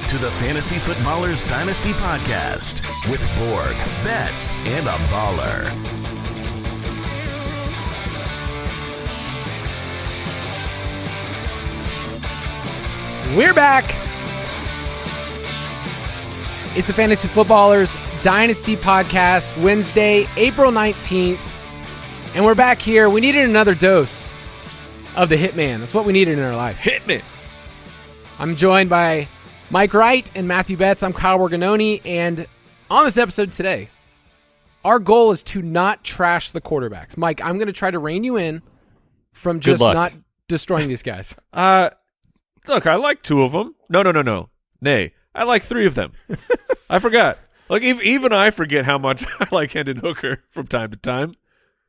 to the Fantasy Footballers Dynasty Podcast with Borg, Betz, and a baller. We're back. It's the Fantasy Footballers Dynasty Podcast, Wednesday, April 19th. And we're back here. We needed another dose of the Hitman. That's what we needed in our life. Hitman. I'm joined by Mike Wright and Matthew Betz. I'm Kyle Borganoni. And on this episode today, our goal is to not trash the quarterbacks. Mike, I'm going to try to rein you in from just not destroying these guys. Look, I like two of them. No. Nay, I like three of them. I forgot. Like, even I forget how much I like Hendon Hooker from time to time.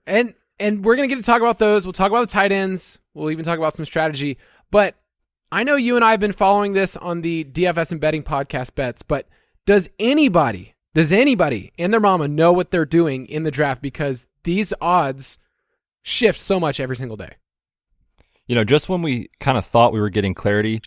And we're going to get to talk about those. We'll talk about the tight ends. We'll even talk about some strategy. But I know you and I have been following this on the DFS and betting podcast Betz, but does anybody and their mama know what they're doing in the draft? Because these odds shift so much every single day. You know, just when we kind of thought we were getting clarity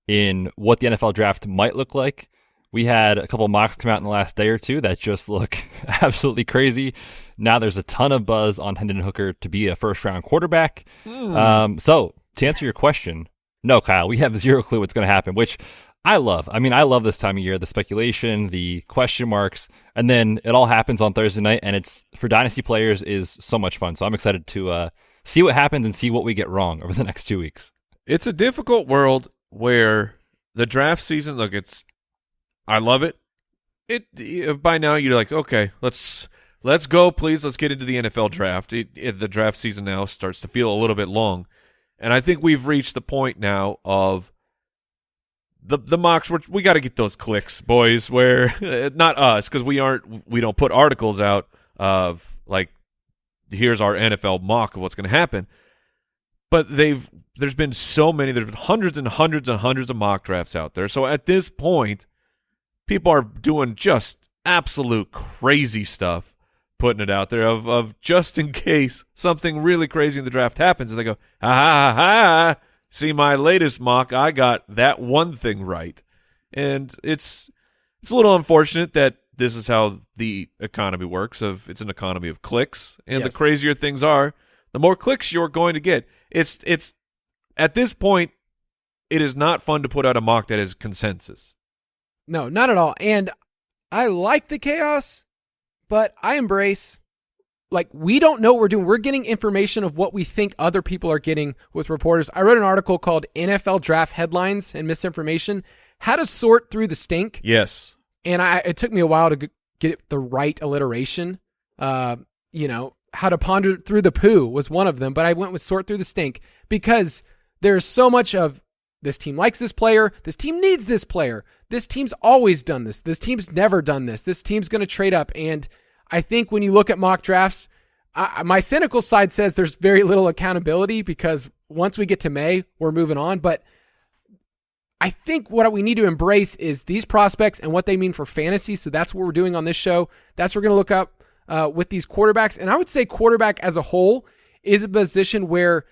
in what the NFL draft might look like, we had a couple of mocks come out in the last day or two that just look absolutely crazy. Now there's a ton of buzz on Hendon Hooker to be a first-round quarterback. So to answer your question, no, Kyle, we have zero clue what's going to happen, which I love. I mean, I love this time of year, the speculation, the question marks, and then it all happens on Thursday night, and it's, for Dynasty players, is so much fun. So I'm excited to see what happens and see what we get wrong over the next 2 weeks. It's a difficult world where the draft season, look, I love it. By now you're like, okay, let's go, please. Let's get into the NFL draft. The draft season now starts to feel a little bit long, and I think we've reached the point now of the mocks. We got to get those clicks, boys. Where not us, because we don't put articles out of like, here's our NFL mock of what's going to happen. But there's been so many. There's been hundreds and hundreds and hundreds of mock drafts out there. So at this point, people are doing just absolute crazy stuff, putting it out there of just in case something really crazy in the draft happens, and they go, ha, see my latest mock, I got that one thing right. And it's a little unfortunate that this is how the economy works. It's an economy of clicks, and yes. The crazier things are, the more clicks you're going to get. It's at this point, it is not fun to put out a mock that is consensus. No, not at all. And I like the chaos, but I embrace, like, we don't know what we're doing. We're getting information of what we think other people are getting with reporters. I wrote an article called NFL Draft Headlines and Misinformation, How to Sort Through the Stink. Yes. And it took me a while to get the right alliteration. How to ponder through the poo was one of them, but I went with sort through the stink because there's so much of this team likes this player, this team needs this player, this team's always done this team's never done this team's going to trade up. And I think when you look at mock drafts, my cynical side says there's very little accountability because once we get to May, we're moving on. But I think what we need to embrace is these prospects and what they mean for fantasy. So that's what we're doing on this show. That's what we're going to look up with these quarterbacks. And I would say quarterback as a whole is a position where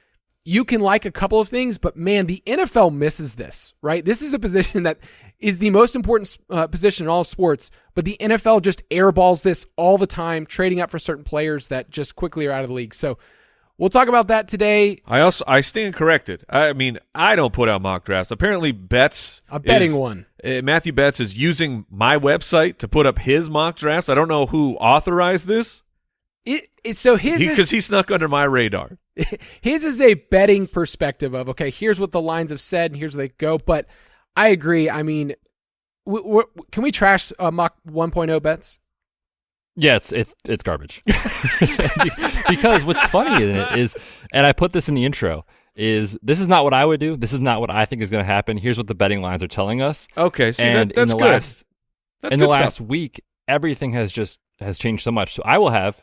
you can like a couple of things, but man, the NFL misses this, right? This is a position that is the most important position in all sports, but the NFL just airballs this all the time, trading up for certain players that just quickly are out of the league. So we'll talk about that today. I stand corrected. I mean, I don't put out mock drafts. Apparently, Betz, Matthew Betz is using my website to put up his mock drafts. I don't know who authorized this. Because he snuck under my radar. His is a betting perspective of, okay, here's what the lines have said, and here's where they go. But I agree. I mean, can we trash mock 1.0 Betz? Yeah, it's garbage. Because what's funny in it is, and I put this in the intro, is this is not what I would do. This is not what I think is going to happen. Here's what the betting lines are telling us. Okay, see, and that's good. In the last week, everything has changed so much. So I will have,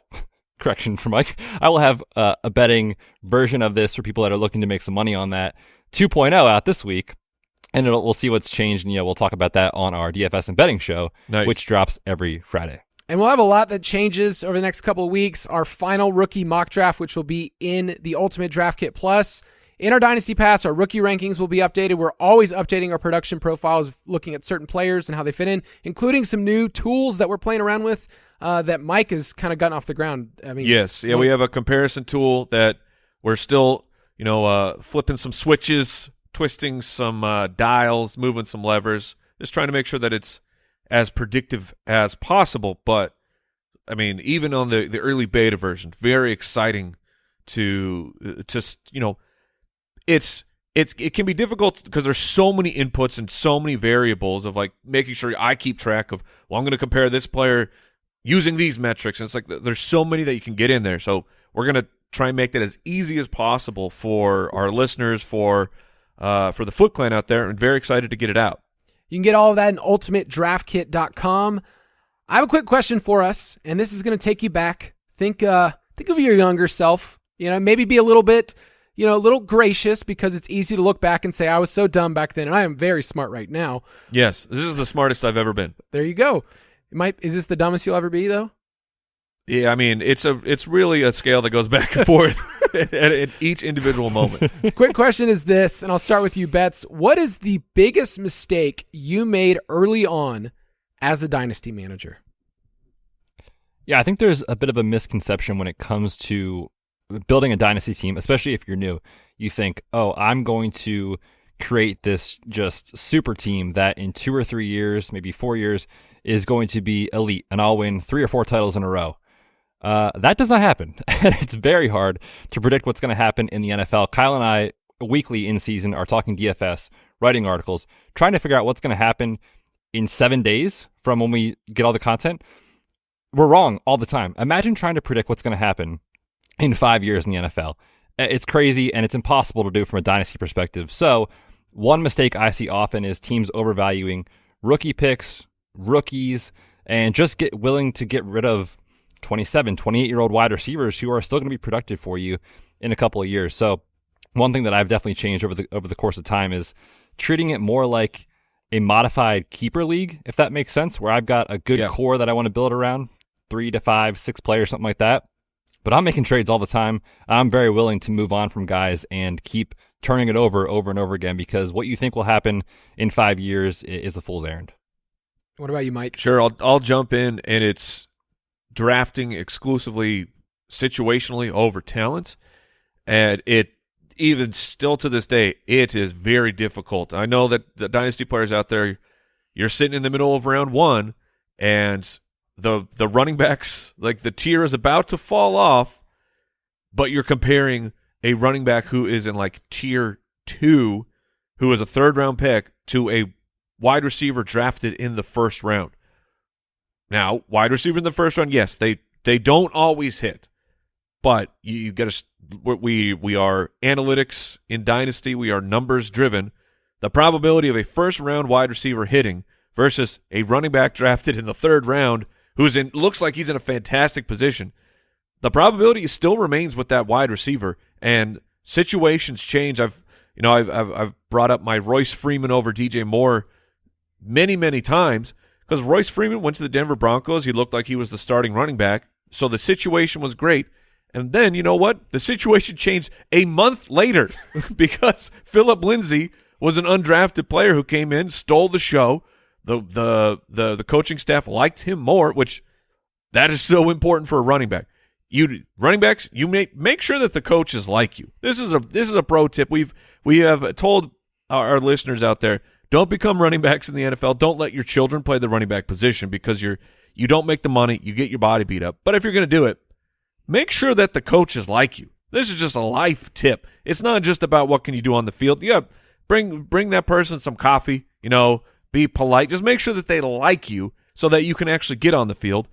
correction for Mike, I will have a betting version of this for people that are looking to make some money on that 2.0 out this week. And we'll see what's changed. And we'll talk about that on our DFS and betting show, which drops every Friday. And we'll have a lot that changes over the next couple of weeks. Our final rookie mock draft, which will be in the Ultimate Draft Kit Plus, In our Dynasty Pass, our rookie rankings will be updated. We're always updating our production profiles, looking at certain players and how they fit in, including some new tools that we're playing around with that Mike has kind of gotten off the ground. I mean, yes, yeah, we have a comparison tool that we're still, flipping some switches, twisting some dials, moving some levers, just trying to make sure that it's as predictive as possible. But I mean, even on the early beta version, very exciting to it can be difficult because there's so many inputs and so many variables of like making sure I keep track of, well, I'm going to compare this player using these metrics. And it's like there's so many that you can get in there. So we're going to try and make that as easy as possible for our listeners, for the Foot Clan out there, and very excited to get it out. You can get all of that in ultimatedraftkit.com. I have a quick question for us, and this is going to take you back. Think of your younger self. Maybe be a little bit, a little gracious, because it's easy to look back and say, I was so dumb back then, and I am very smart right now. Yes, this is the smartest I've ever been. There you go. Is this the dumbest you'll ever be, though? Yeah, I mean, it's really a scale that goes back and forth at each individual moment. Quick question is this, and I'll start with you, Betz. What is the biggest mistake you made early on as a dynasty manager? Yeah, I think there's a bit of a misconception when it comes to building a dynasty team, especially if you're new. You think, oh, I'm going to create this just super team that in 2 or 3 years, maybe 4 years, is going to be elite, and I'll win 3 or 4 titles in a row. That does not happen. It's very hard to predict what's going to happen in the NFL. Kyle and I, weekly in season, are talking DFS, writing articles, trying to figure out what's going to happen in 7 days from when we get all the content. We're wrong all the time. Imagine trying to predict what's going to happen in 5 years in the NFL. It's crazy, and it's impossible to do from a dynasty perspective. So one mistake I see often is teams overvaluing rookie picks, rookies, and just willing to get rid of 27, 28-year-old wide receivers who are still going to be productive for you in a couple of years. So one thing that I've definitely changed over the course of time is treating it more like a modified keeper league, if that makes sense, where I've got a good core that I want to build around, 3 to 5, 6 players, something like that. But I'm making trades all the time. I'm very willing to move on from guys and keep turning it over and over again, because what you think will happen in 5 years is a fool's errand. What about you, Mike? Sure, I'll jump in, and it's drafting exclusively situationally over talent. And it, even still to this day, it is very difficult. I know that the dynasty players out there, you're sitting in the middle of round 1, and the running backs, like the tier is about to fall off, but you're comparing a running back who is in like tier 2, who is a 3rd-round pick, to a wide receiver drafted in the 1st round. Now, wide receiver in the 1st round, yes, they don't always hit, but you got to. We are analytics in Dynasty. We are numbers driven. The probability of a 1st-round wide receiver hitting versus a running back drafted in the 3rd round looks like he's in a fantastic position. The probability still remains with that wide receiver, and situations change. I've brought up my Royce Freeman over DJ Moore many times, because Royce Freeman went to the Denver Broncos. He looked like he was the starting running back, so the situation was great. And then, you know what? The situation changed a month later because Phillip Lindsay was an undrafted player who came in, stole the show. The coaching staff liked him more, which that is so important for a running back. Running backs, you make sure that the coaches like you. This is a pro tip. We have told our listeners out there, don't become running backs in the NFL. Don't let your children play the running back position, because you don't make the money, you get your body beat up. But if you're going to do it, make sure that the coaches like you. This is just a life tip. It's not just about what can you do on the field. Yeah, bring that person some coffee, be polite. Just make sure that they like you so that you can actually get on the field.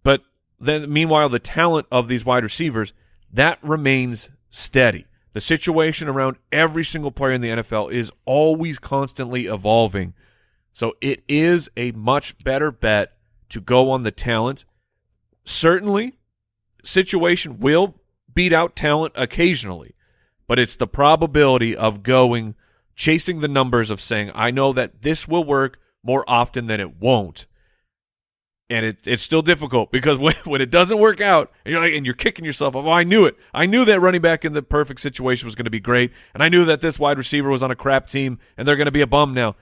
But then meanwhile, the talent of these wide receivers, that remains steady. The situation around every single player in the NFL is always constantly evolving. So it is a much better bet to go on the talent. Certainly, situation will beat out talent occasionally, but it's the probability of chasing the numbers of saying, I know that this will work more often than it won't. And it's still difficult because when it doesn't work out, and you're kicking yourself up. Oh, I knew it. I knew that running back in the perfect situation was going to be great, and I knew that this wide receiver was on a crap team, and they're going to be a bum now.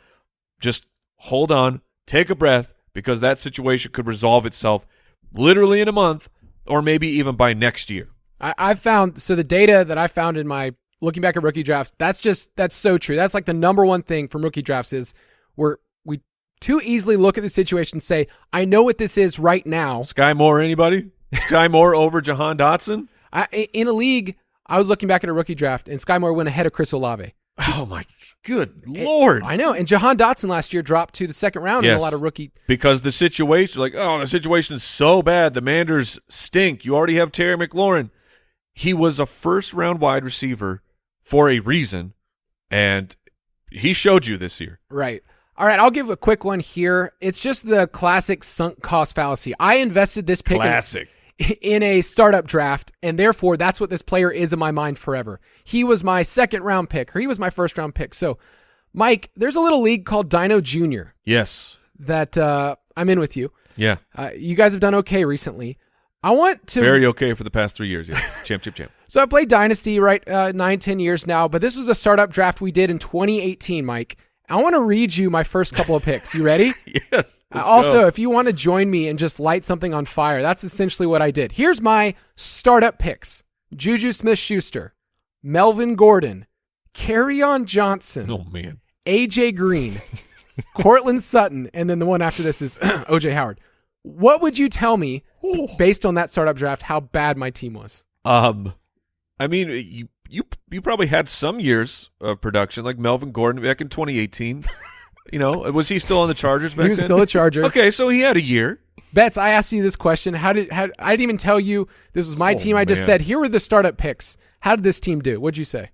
Just hold on, take a breath, because that situation could resolve itself literally in a month, or maybe even by next year. I found the data that I found in my looking back at rookie drafts. That's so true. That's like the number one thing from rookie drafts is we too easily look at the situation and say, I know what this is right now. Sky Moore, anybody? Sky Moore over Jahan Dotson? In a league, I was looking back at a rookie draft, and Sky Moore went ahead of Chris Olave. Oh, my good Lord. I know. And Jahan Dotson last year dropped to the second round in a lot of rookie. Because the situation, the situation is so bad. The Manders stink. You already have Terry McLaurin. He was a first-round wide receiver for a reason, and he showed you this year. Right. All right, I'll give a quick one here. It's just the classic sunk cost fallacy. I invested this pick in a startup draft, and therefore that's what this player is in my mind forever. He was my second-round pick, or he was my first-round pick. So, Mike, there's a little league called Dino Junior. Yes. That I'm in with you. Yeah. You guys have done okay recently. I want to... Very okay for the past 3 years, yes. Champ. So I played Dynasty, 9-10 years now, but this was a startup draft we did in 2018, Mike. I want to read you my first couple of picks. You ready? Yes. Also, if you want to join me and just light something on fire, that's essentially what I did. Here's my startup picks. Juju Smith-Schuster, Melvin Gordon, Kerryon Johnson, oh man, AJ Green, Cortland Sutton, and then the one after this is OJ Howard. What would you tell me, based on that startup draft, how bad my team was? I mean, you probably had some years of production, like Melvin Gordon back in 2018. Was he still on the Chargers back then? He was still a Charger. Okay, so he had a year. Betz, I asked you this question. I didn't even tell you this was my team. I just said, here were the startup picks. How did this team do? What'd you say?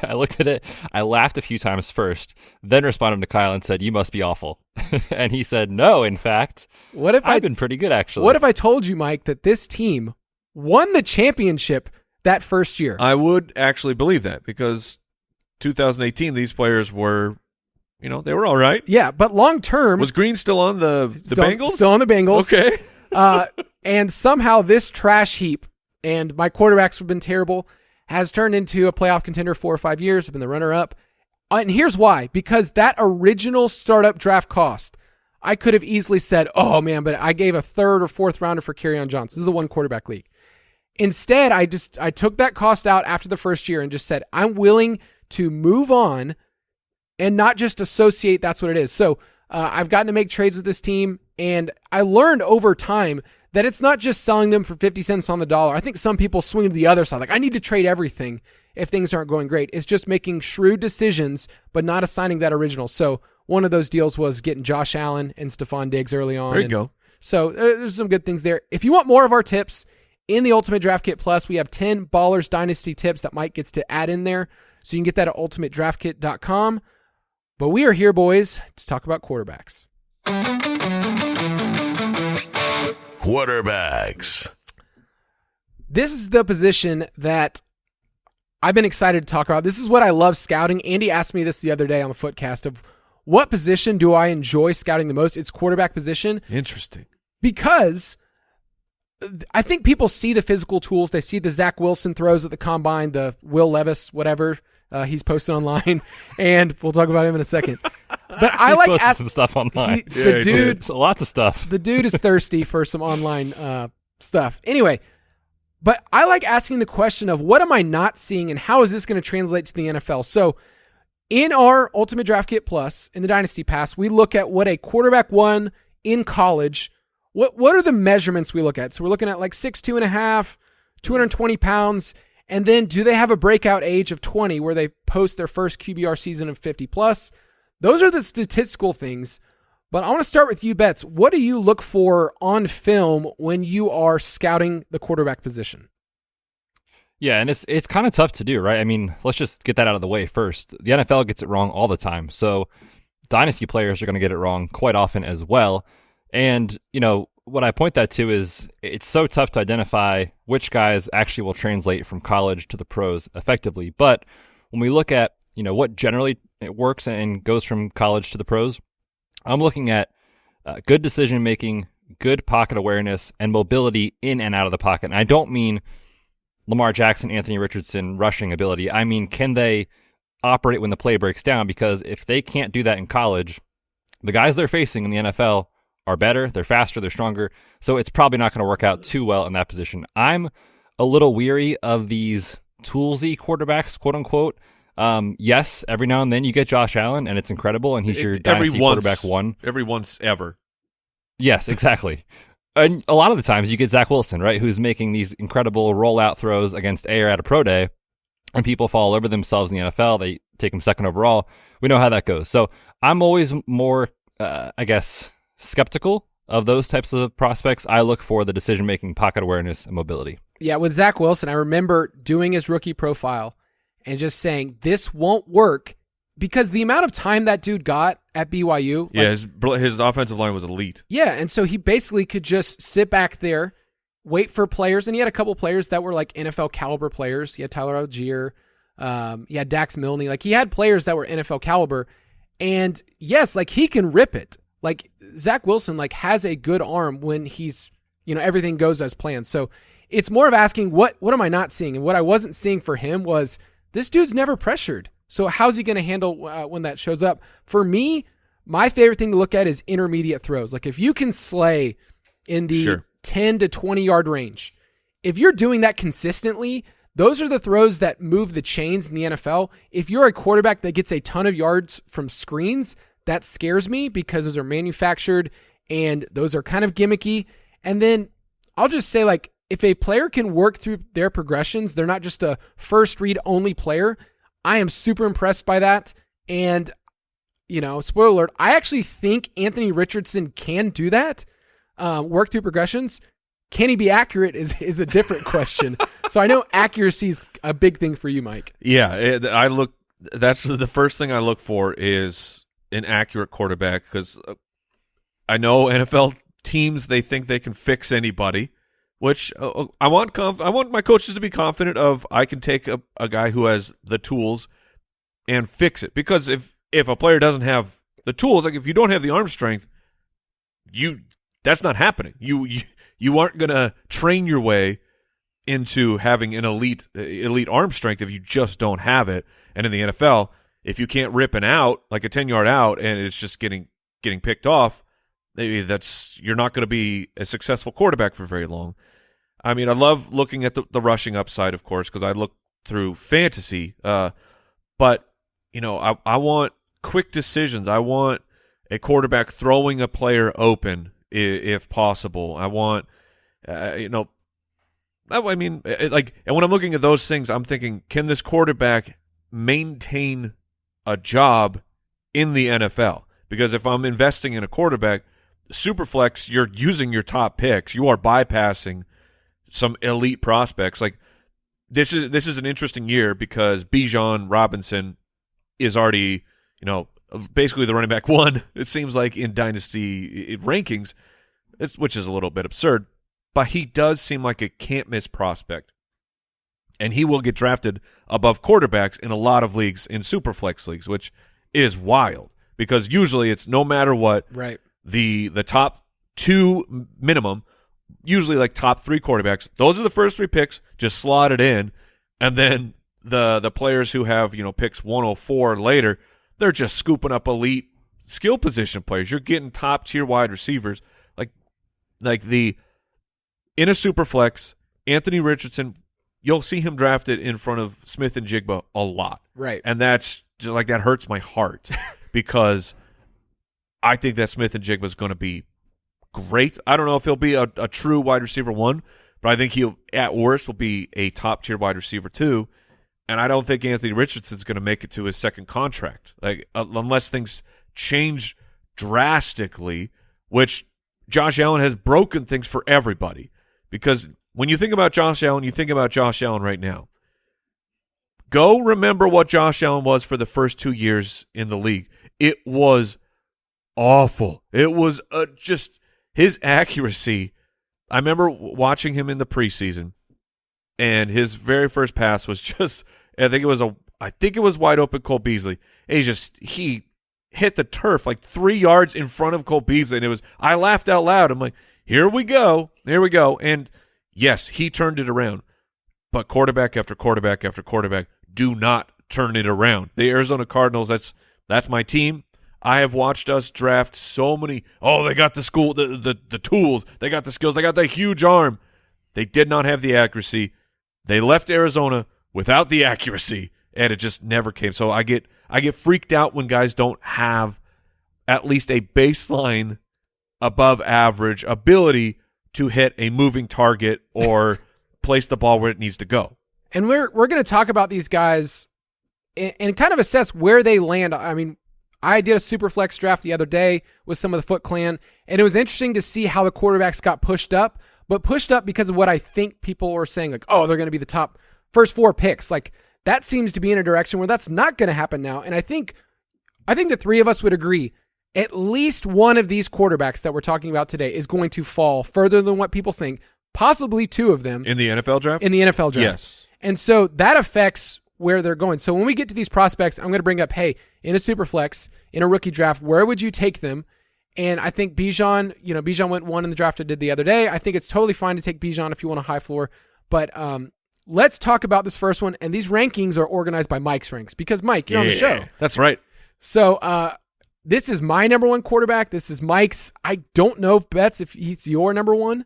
I looked at it. I laughed a few times first, then responded to Kyle and said, you must be awful. And he said, no, in fact, I've been pretty good, actually. What if I told you, Mike, that this team won the championship that first year? I would actually believe that, because 2018, these players were, they were all right. Yeah, but long term... Was Green still on the Bengals? Still on the Bengals. Okay. And somehow this trash heap, and my quarterbacks have been terrible, has turned into a playoff contender 4 or 5 years. I've been the runner-up. And here's why. Because that original startup draft cost, I could have easily said, oh, man, but I gave a third or fourth rounder for Kerryon Johnson. This is a one-quarterback league. Instead, I took that cost out after the first year and just said, I'm willing to move on and not just associate that's what it is. So I've gotten to make trades with this team, and I learned over time that it's not just selling them for 50 cents on the dollar. I think some people swing to the other side. Like, I need to trade everything if things aren't going great. It's just making shrewd decisions, but not assigning that original. So one of those deals was getting Josh Allen and Stephon Diggs early on. There you go. So there's some good things there. If you want more of our tips, in the Ultimate Draft Kit Plus, we have 10 Ballers Dynasty tips that Mike gets to add in there. So you can get that at ultimatedraftkit.com. But we are here, boys, to talk about quarterbacks. Quarterbacks. This is the position that I've been excited to talk about. This is what I love scouting. Andy asked me this the other day on the Footcast of what position do I enjoy scouting the most? It's quarterback position. Interesting. Because I think people see the physical tools. They see the Zach Wilson throws at the combine, the Will Levis, whatever he's posted online, and we'll talk about him in a second. But I like some stuff online. The dude, lots of stuff. The dude is thirsty for some online stuff. Anyway, but I like asking the question of what am I not seeing, and how is this going to translate to the NFL? So, in our Ultimate Draft Kit Plus in the Dynasty Pass, we look at what a quarterback won in college. What are the measurements we look at? So we're looking at like 6'2 and a half, 220 pounds, and then do they have a breakout age of 20 where they post their first QBR season of 50 plus? Those are the statistical things. But I want to start with you, Betz. What do you look for on film when you are scouting the quarterback position? Yeah, and it's kind of tough to do, right? I mean, let's just get that out of the way first. The NFL gets it wrong all the time. So dynasty players are going to get it wrong quite often as well. And, what I point that to is it's so tough to identify which guys actually will translate from college to the pros effectively. But when we look at, what generally it works and goes from college to the pros, I'm looking at good decision making, good pocket awareness, and mobility in and out of the pocket. And I don't mean Lamar Jackson, Anthony Richardson rushing ability. I mean, can they operate when the play breaks down? Because if they can't do that in college, the guys they're facing in the NFL are better, they're faster, they're stronger. So it's probably not going to work out too well in that position. I'm a little weary of these toolsy quarterbacks, quote unquote. Yes, every now and then you get Josh Allen, and it's incredible, and he's your dynasty quarterback one. Every once ever. Yes, exactly. And a lot of the times you get Zach Wilson, right, who's making these incredible rollout throws against air at a pro day, and people fall all over themselves in the NFL. They take him second overall. We know how that goes. So I'm always more, skeptical of those types of prospects. I look for the decision-making, pocket awareness, and mobility. Yeah, with Zach Wilson, I remember doing his rookie profile and just saying, this won't work because the amount of time that dude got at BYU. Yeah, his offensive line was elite. Yeah, and so he basically could just sit back there, wait for players, and he had a couple players that were like NFL caliber players. He had Tyler Algier, he had Dax Milne. Like, he had players that were NFL caliber, and yes, like, he can rip it. Like, Zach Wilson, like, has a good arm when he's, everything goes as planned. So it's more of asking, what am I not seeing? And what I wasn't seeing for him was, this dude's never pressured. So how's he going to handle when that shows up? For me, my favorite thing to look at is intermediate throws. Like, if you can slay in the 10 to 20-yard range, if you're doing that consistently, those are the throws that move the chains in the NFL. If you're a quarterback that gets a ton of yards from screens, that scares me because those are manufactured and those are kind of gimmicky. And then I'll just say, like, if a player can work through their progressions, they're not just a first read only player. I am super impressed by that. And, spoiler alert, I actually think Anthony Richardson can do that, work through progressions. Can he be accurate is a different question. So I know accuracy is a big thing for you, Mike. Yeah, that's the first thing I look for is an accurate quarterback, because I know NFL teams, they think they can fix anybody, which I want my coaches to be confident of. I can take a guy who has the tools and fix it, because if a player doesn't have the tools, like if you don't have the arm strength, that's not happening. You aren't going to train your way into having an elite arm strength if you just don't have it. And in the NFL, if you can't rip an out, like a 10-yard out, and it's just getting picked off, maybe you're not going to be a successful quarterback for very long. I mean, I love looking at the rushing upside, of course, because I look through fantasy. But I want quick decisions. I want a quarterback throwing a player open if possible. I want, and when I'm looking at those things, I'm thinking, can this quarterback maintain a job in the NFL? Because if I'm investing in a quarterback, Superflex, you're using your top picks. You are bypassing some elite prospects. Like, this is an interesting year because Bijan Robinson is already, basically the running back one, it seems like, in Dynasty rankings, which is a little bit absurd. But he does seem like a can't-miss prospect. And he will get drafted above quarterbacks in a lot of leagues, in Superflex leagues, which is wild, because usually it's no matter what, right, the top two minimum, usually like top three quarterbacks, those are the first three picks, just slot it in, and then the players who have picks 104 later, they're just scooping up elite skill position players. You're getting top tier wide receivers, in a Superflex, Anthony Richardson. You'll see him drafted in front of Smith and Jigba a lot. Right. And that's just like, that hurts my heart because I think that Smith and Jigba is going to be great. I don't know if he'll be a true wide receiver one, but I think he'll, at worst, will be a top-tier wide receiver two. And I don't think Anthony Richardson's going to make it to his second contract, unless things change drastically, which Josh Allen has broken things for everybody. Because when you think about Josh Allen, you think about Josh Allen right now. Go remember what Josh Allen was for the first 2 years in the league. It was awful. It was just his accuracy. I remember watching him in the preseason, and his very first pass was just, I think it was wide open Cole Beasley. He hit the turf like 3 yards in front of Cole Beasley, and I laughed out loud. I'm like, here we go. And yes, he turned it around. But quarterback after quarterback after quarterback do not turn it around. The Arizona Cardinals, that's my team. I have watched us draft so many. Oh, they got the tools. They got the skills. They got the huge arm. They did not have the accuracy. They left Arizona without the accuracy, and it just never came. So I get freaked out when guys don't have at least a baseline above average ability to hit a moving target or place the ball where it needs to go. And we're going to talk about these guys and kind of assess where they land. I mean, I did a super flex draft the other day with some of the Foot Clan, and it was interesting to see how the quarterbacks got pushed up, but pushed up because of what I think people were saying, like, oh, they're going to be the top first 4 picks. Like, that seems to be in a direction where that's not going to happen now. And I think the three of us would agree at least one of these quarterbacks that we're talking about today is going to fall further than what people think, possibly 2 of them. In the NFL draft? In the NFL draft. Yes. And so that affects where they're going. So when we get to these prospects, I'm going to bring up, hey, in a super flex, in a rookie draft, where would you take them? And I think Bijan went 1 in the draft I did the other day. I think it's totally fine to take Bijan if you want a high floor. But let's talk about this first one. And these rankings are organized by Mike's ranks because, Mike, you're on the show. That's right. So this is my number 1 quarterback. This is Mike's. I don't know if Betz, if he's your number 1.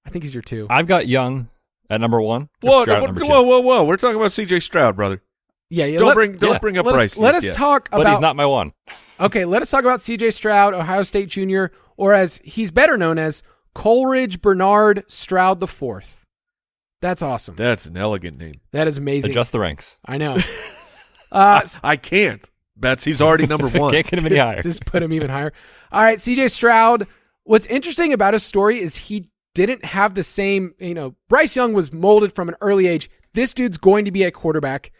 I think he's your 2. I've got Young at number 1. Whoa. We're talking about C.J. Stroud, brother. Yeah. Don't bring up Bryce. Let us talk about. But he's not my 1. Okay, let us talk about C.J. Stroud, Ohio State Jr., or as he's better known as Coleridge Bernard Stroud IV. That's awesome. That's an elegant name. That is amazing. Adjust the ranks. I know. I can't. Betz, he's already number 1. Can't get him any higher. Just put him even higher. All right, C.J. Stroud. What's interesting about his story is he didn't have the same, Bryce Young was molded from an early age. This dude's going to be a quarterback.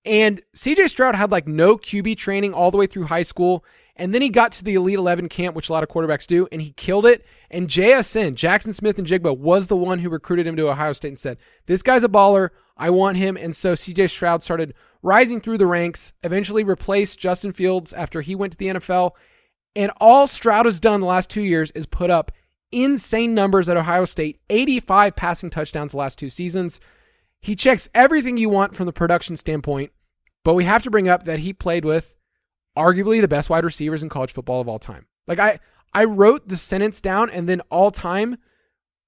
And C.J. Stroud had like no QB training all the way through high school. And then he got to the Elite 11 camp, which a lot of quarterbacks do, and he killed it. And JSN, Jackson Smith and Jigba, was the one who recruited him to Ohio State and said, this guy's a baller. I want him. And so C.J. Stroud started rising through the ranks, eventually replaced Justin Fields after he went to the NFL. And all Stroud has done the last 2 years is put up insane numbers at Ohio State, 85 passing touchdowns the last 2 seasons. He checks everything you want from the production standpoint, but we have to bring up that he played with arguably the best wide receivers in college football of all time. Like I wrote the sentence down and then all time.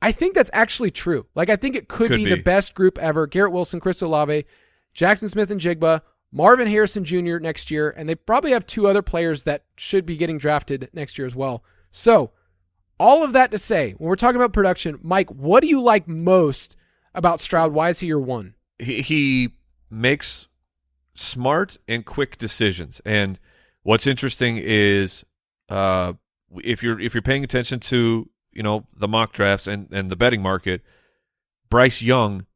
I think that's actually true. Like I think it could be the best group ever. Garrett Wilson, Chris Olave, Jackson Smith and Jigba, Marvin Harrison Jr. next year, and they probably have 2 other players that should be getting drafted next year as well. So all of that to say, when we're talking about production, Mike, what do you like most about Stroud? Why is he your 1? He makes smart and quick decisions. And what's interesting is if you're paying attention to the mock drafts and the betting market, Bryce Young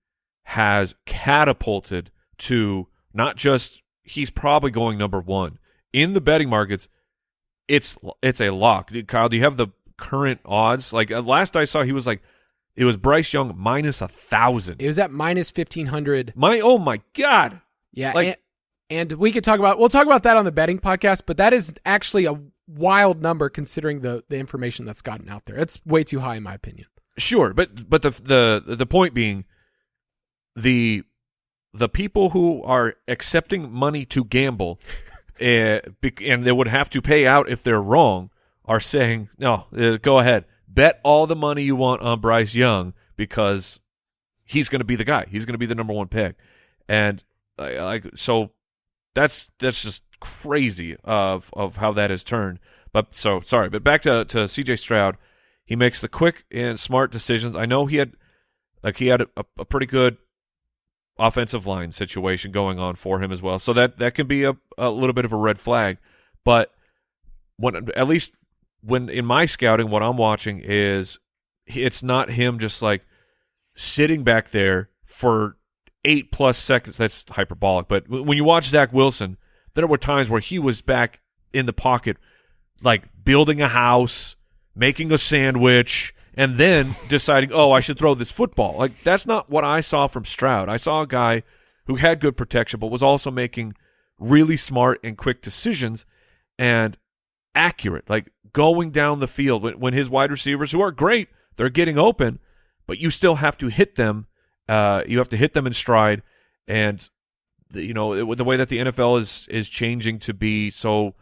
has catapulted to not just he's probably going number 1 in the betting markets. It's a lock. Kyle, do you have the current odds? Like last I saw, it was Bryce Young minus 1,000. It was at minus 1,500. Oh my God. Yeah. And we'll talk about that on the betting podcast, but that is actually a wild number considering the information that's gotten out there. It's way too high in my opinion. Sure. But the point being the people who are accepting money to gamble and they would have to pay out if they're wrong are saying, no, go ahead. Bet all the money you want on Bryce Young because he's going to be the guy. He's going to be the number 1 pick. And so that's just crazy of how that has turned. But back to CJ Stroud. He makes the quick and smart decisions. I know he had a pretty good offensive line situation going on for him as well. So that can be a little bit of a red flag. But when in my scouting, what I'm watching is it's not him just like sitting back there for 8+ seconds. That's hyperbolic. But when you watch Zach Wilson, there were times where he was back in the pocket, like building a house, making a sandwich, and then deciding, oh, I should throw this football. Like that's not what I saw from Stroud. I saw a guy who had good protection, but was also making really smart and quick decisions. And accurate, like going down the field when his wide receivers, who are great, they're getting open, but you still have to hit them. You have to hit them in stride, and the way that the NFL is changing to be so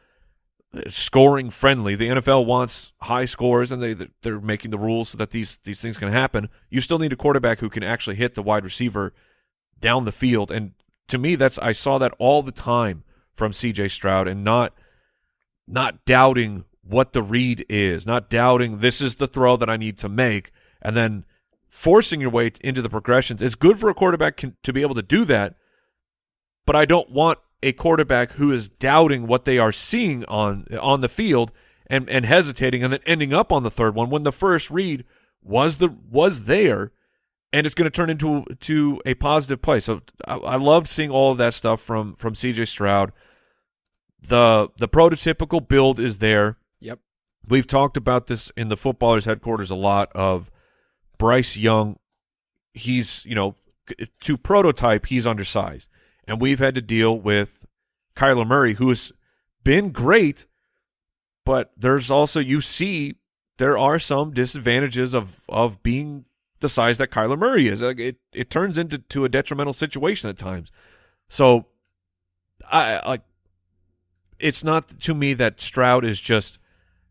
scoring friendly. The NFL wants high scores, and they're making the rules so that these things can happen. You still need a quarterback who can actually hit the wide receiver down the field, and to me, I saw that all the time from C.J. Stroud, and not doubting what the read is, not doubting this is the throw that I need to make, and then forcing your way into the progressions. It's good for a quarterback to be able to do that, but I don't want a quarterback who is doubting what they are seeing on the field and hesitating and then ending up on the third one when the first read was there, and it's going to turn into a positive play. So I loved seeing all of that stuff from C.J. Stroud. The prototypical build is there. Yep. We've talked about this in the footballers' headquarters a lot of Bryce Young. He's, to prototype, he's undersized. And we've had to deal with Kyler Murray, who has been great, but there's also, there are some disadvantages of being the size that Kyler Murray is. It turns into a detrimental situation at times. So it's not to me that Stroud is just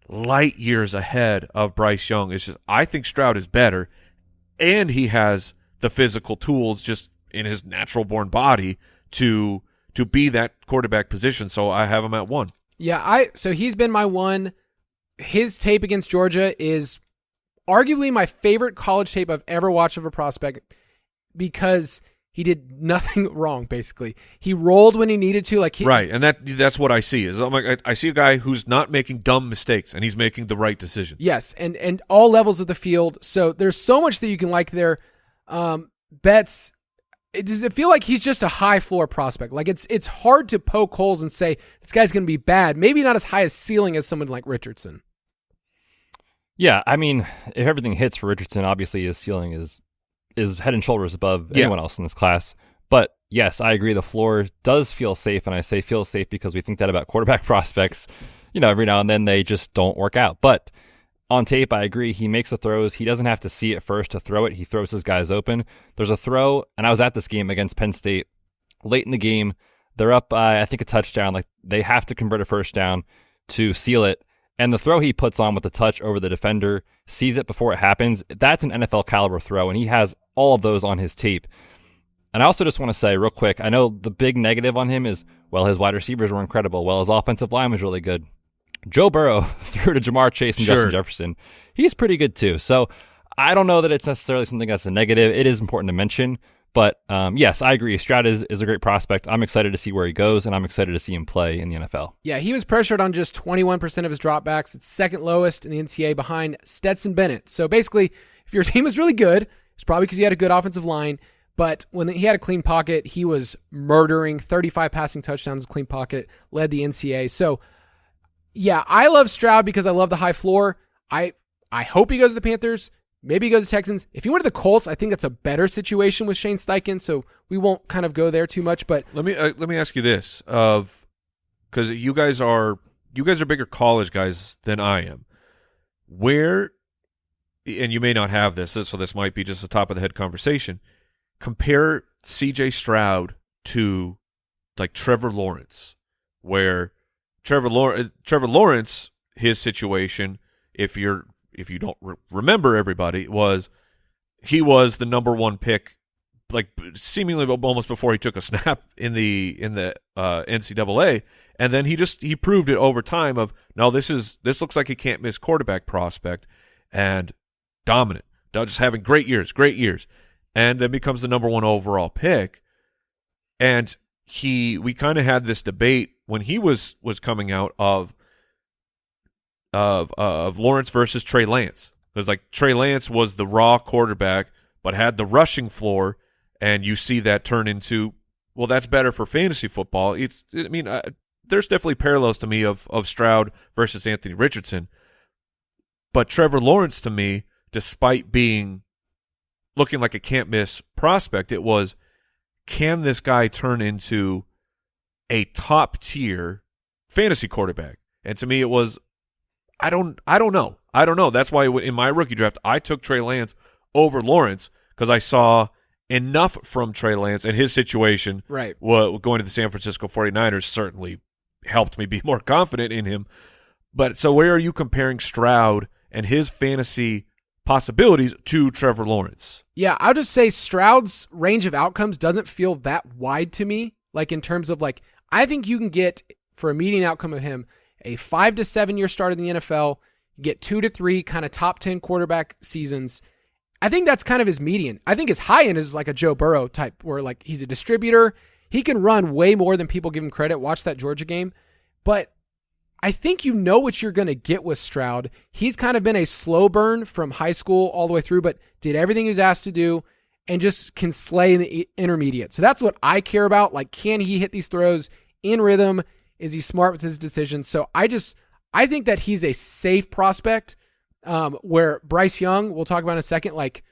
light years ahead of Bryce Young. It's just I think Stroud is better, and he has the physical tools just in his natural-born body to be that quarterback position. So I have him at 1. Yeah, so he's been my 1. His tape against Georgia is arguably my favorite college tape I've ever watched of a prospect because he did nothing wrong, basically. He rolled when he needed to. Right, and that's what I see. Is I'm like, I see a guy who's not making dumb mistakes, and he's making the right decisions. Yes, and all levels of the field. So there's so much that you can like there. Betz, does it feel like he's just a high floor prospect? Like it's hard to poke holes and say this guy's going to be bad. Maybe not as high a ceiling as someone like Richardson. Yeah, I mean, if everything hits for Richardson, obviously his ceiling is head and shoulders above anyone else in this class. But yes, I agree. The floor does feel safe, and I say feel safe because we think that about quarterback prospects. Every now and then they just don't work out. But on tape, I agree. He makes the throws. He doesn't have to see it first to throw it. He throws his guys open. There's a throw, and I was at this game against Penn State late in the game. They're up by, I think, a touchdown. Like they have to convert a first down to seal it. And the throw he puts on with the touch over the defender, sees it before it happens, that's an NFL caliber throw, and he has all of those on his tape. And I also just want to say real quick, I know the big negative on him is, well, his wide receivers were incredible. Well, his offensive line was really good. Joe Burrow threw to Jamar Chase and Justin Jefferson. He's pretty good too. So I don't know that it's necessarily something that's a negative. It is important to mention. But yes, I agree. Stroud is a great prospect. I'm excited to see where he goes, and I'm excited to see him play in the NFL. Yeah, he was pressured on just 21% of his dropbacks. It's second lowest in the NCAA behind Stetson Bennett. So basically, if your team was really good, it's probably because you had a good offensive line. But when he had a clean pocket, he was murdering 35 passing touchdowns, clean pocket, led the NCAA. So yeah, I love Stroud because I love the high floor. I hope he goes to the Panthers. Maybe he goes to Texans. If he went to the Colts, I think it's a better situation with Shane Steichen, so we won't kind of go there too much. But let me ask you this: because you guys are bigger college guys than I am. Where, and you may not have this, so this might be just a top of the head conversation. Compare C.J. Stroud to like Trevor Lawrence, where Trevor Lawrence, his situation, if you don't remember, everybody, he was the number 1 pick, like seemingly almost before he took a snap in the NCAA, and then he proved it over time of no, this looks like a can't miss quarterback prospect and dominant, just having great years, and then becomes the number 1 overall pick, and we kind of had this debate when he was coming out of Lawrence versus Trey Lance. Because like Trey Lance was the raw quarterback, but had the rushing floor, and you see that turn into, well, that's better for fantasy football. There's definitely parallels to me of Stroud versus Anthony Richardson. But Trevor Lawrence, to me, despite looking like a can't-miss prospect, it was, can this guy turn into a top-tier fantasy quarterback? And to me, it was I don't know. I don't know. That's why in my rookie draft, I took Trey Lance over Lawrence because I saw enough from Trey Lance and his situation. Right. Going to the San Francisco 49ers certainly helped me be more confident in him. But so where are you comparing Stroud and his fantasy possibilities to Trevor Lawrence? Yeah, I'll just say Stroud's range of outcomes doesn't feel that wide to me. Like in terms of like, I think you can get for a median outcome of him a 5 to 7 year start in the NFL, you get 2 to 3 kind of top 10 quarterback seasons. I think that's kind of his median. I think his high end is like a Joe Burrow type where like he's a distributor. He can run way more than people give him credit. Watch that Georgia game. But I think you know what you're going to get with Stroud. He's kind of been a slow burn from high school all the way through, but did everything he was asked to do and just can slay in the intermediate. So that's what I care about. Like, can he hit these throws in rhythm? Is he smart with his decisions? So I think that he's a safe prospect where Bryce Young, we'll talk about in a second, like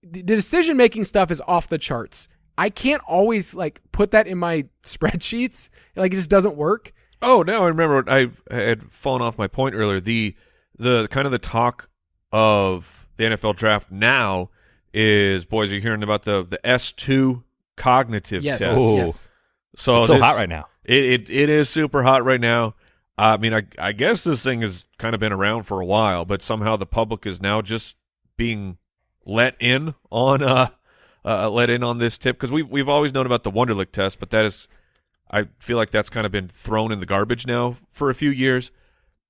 the decision-making stuff is off the charts. I can't always like put that in my spreadsheets. Like it just doesn't work. Oh, now I remember I had fallen off my point earlier. The kind of the talk of the NFL draft now is, boys, are you hearing about the S2 cognitive test? Yes. So it's so hot right now. It is super hot right now. I mean, I guess this thing has kind of been around for a while, but somehow the public is now just being let in on this tip because we've always known about the Wonderlic test, but that is, I feel like that's kind of been thrown in the garbage now for a few years.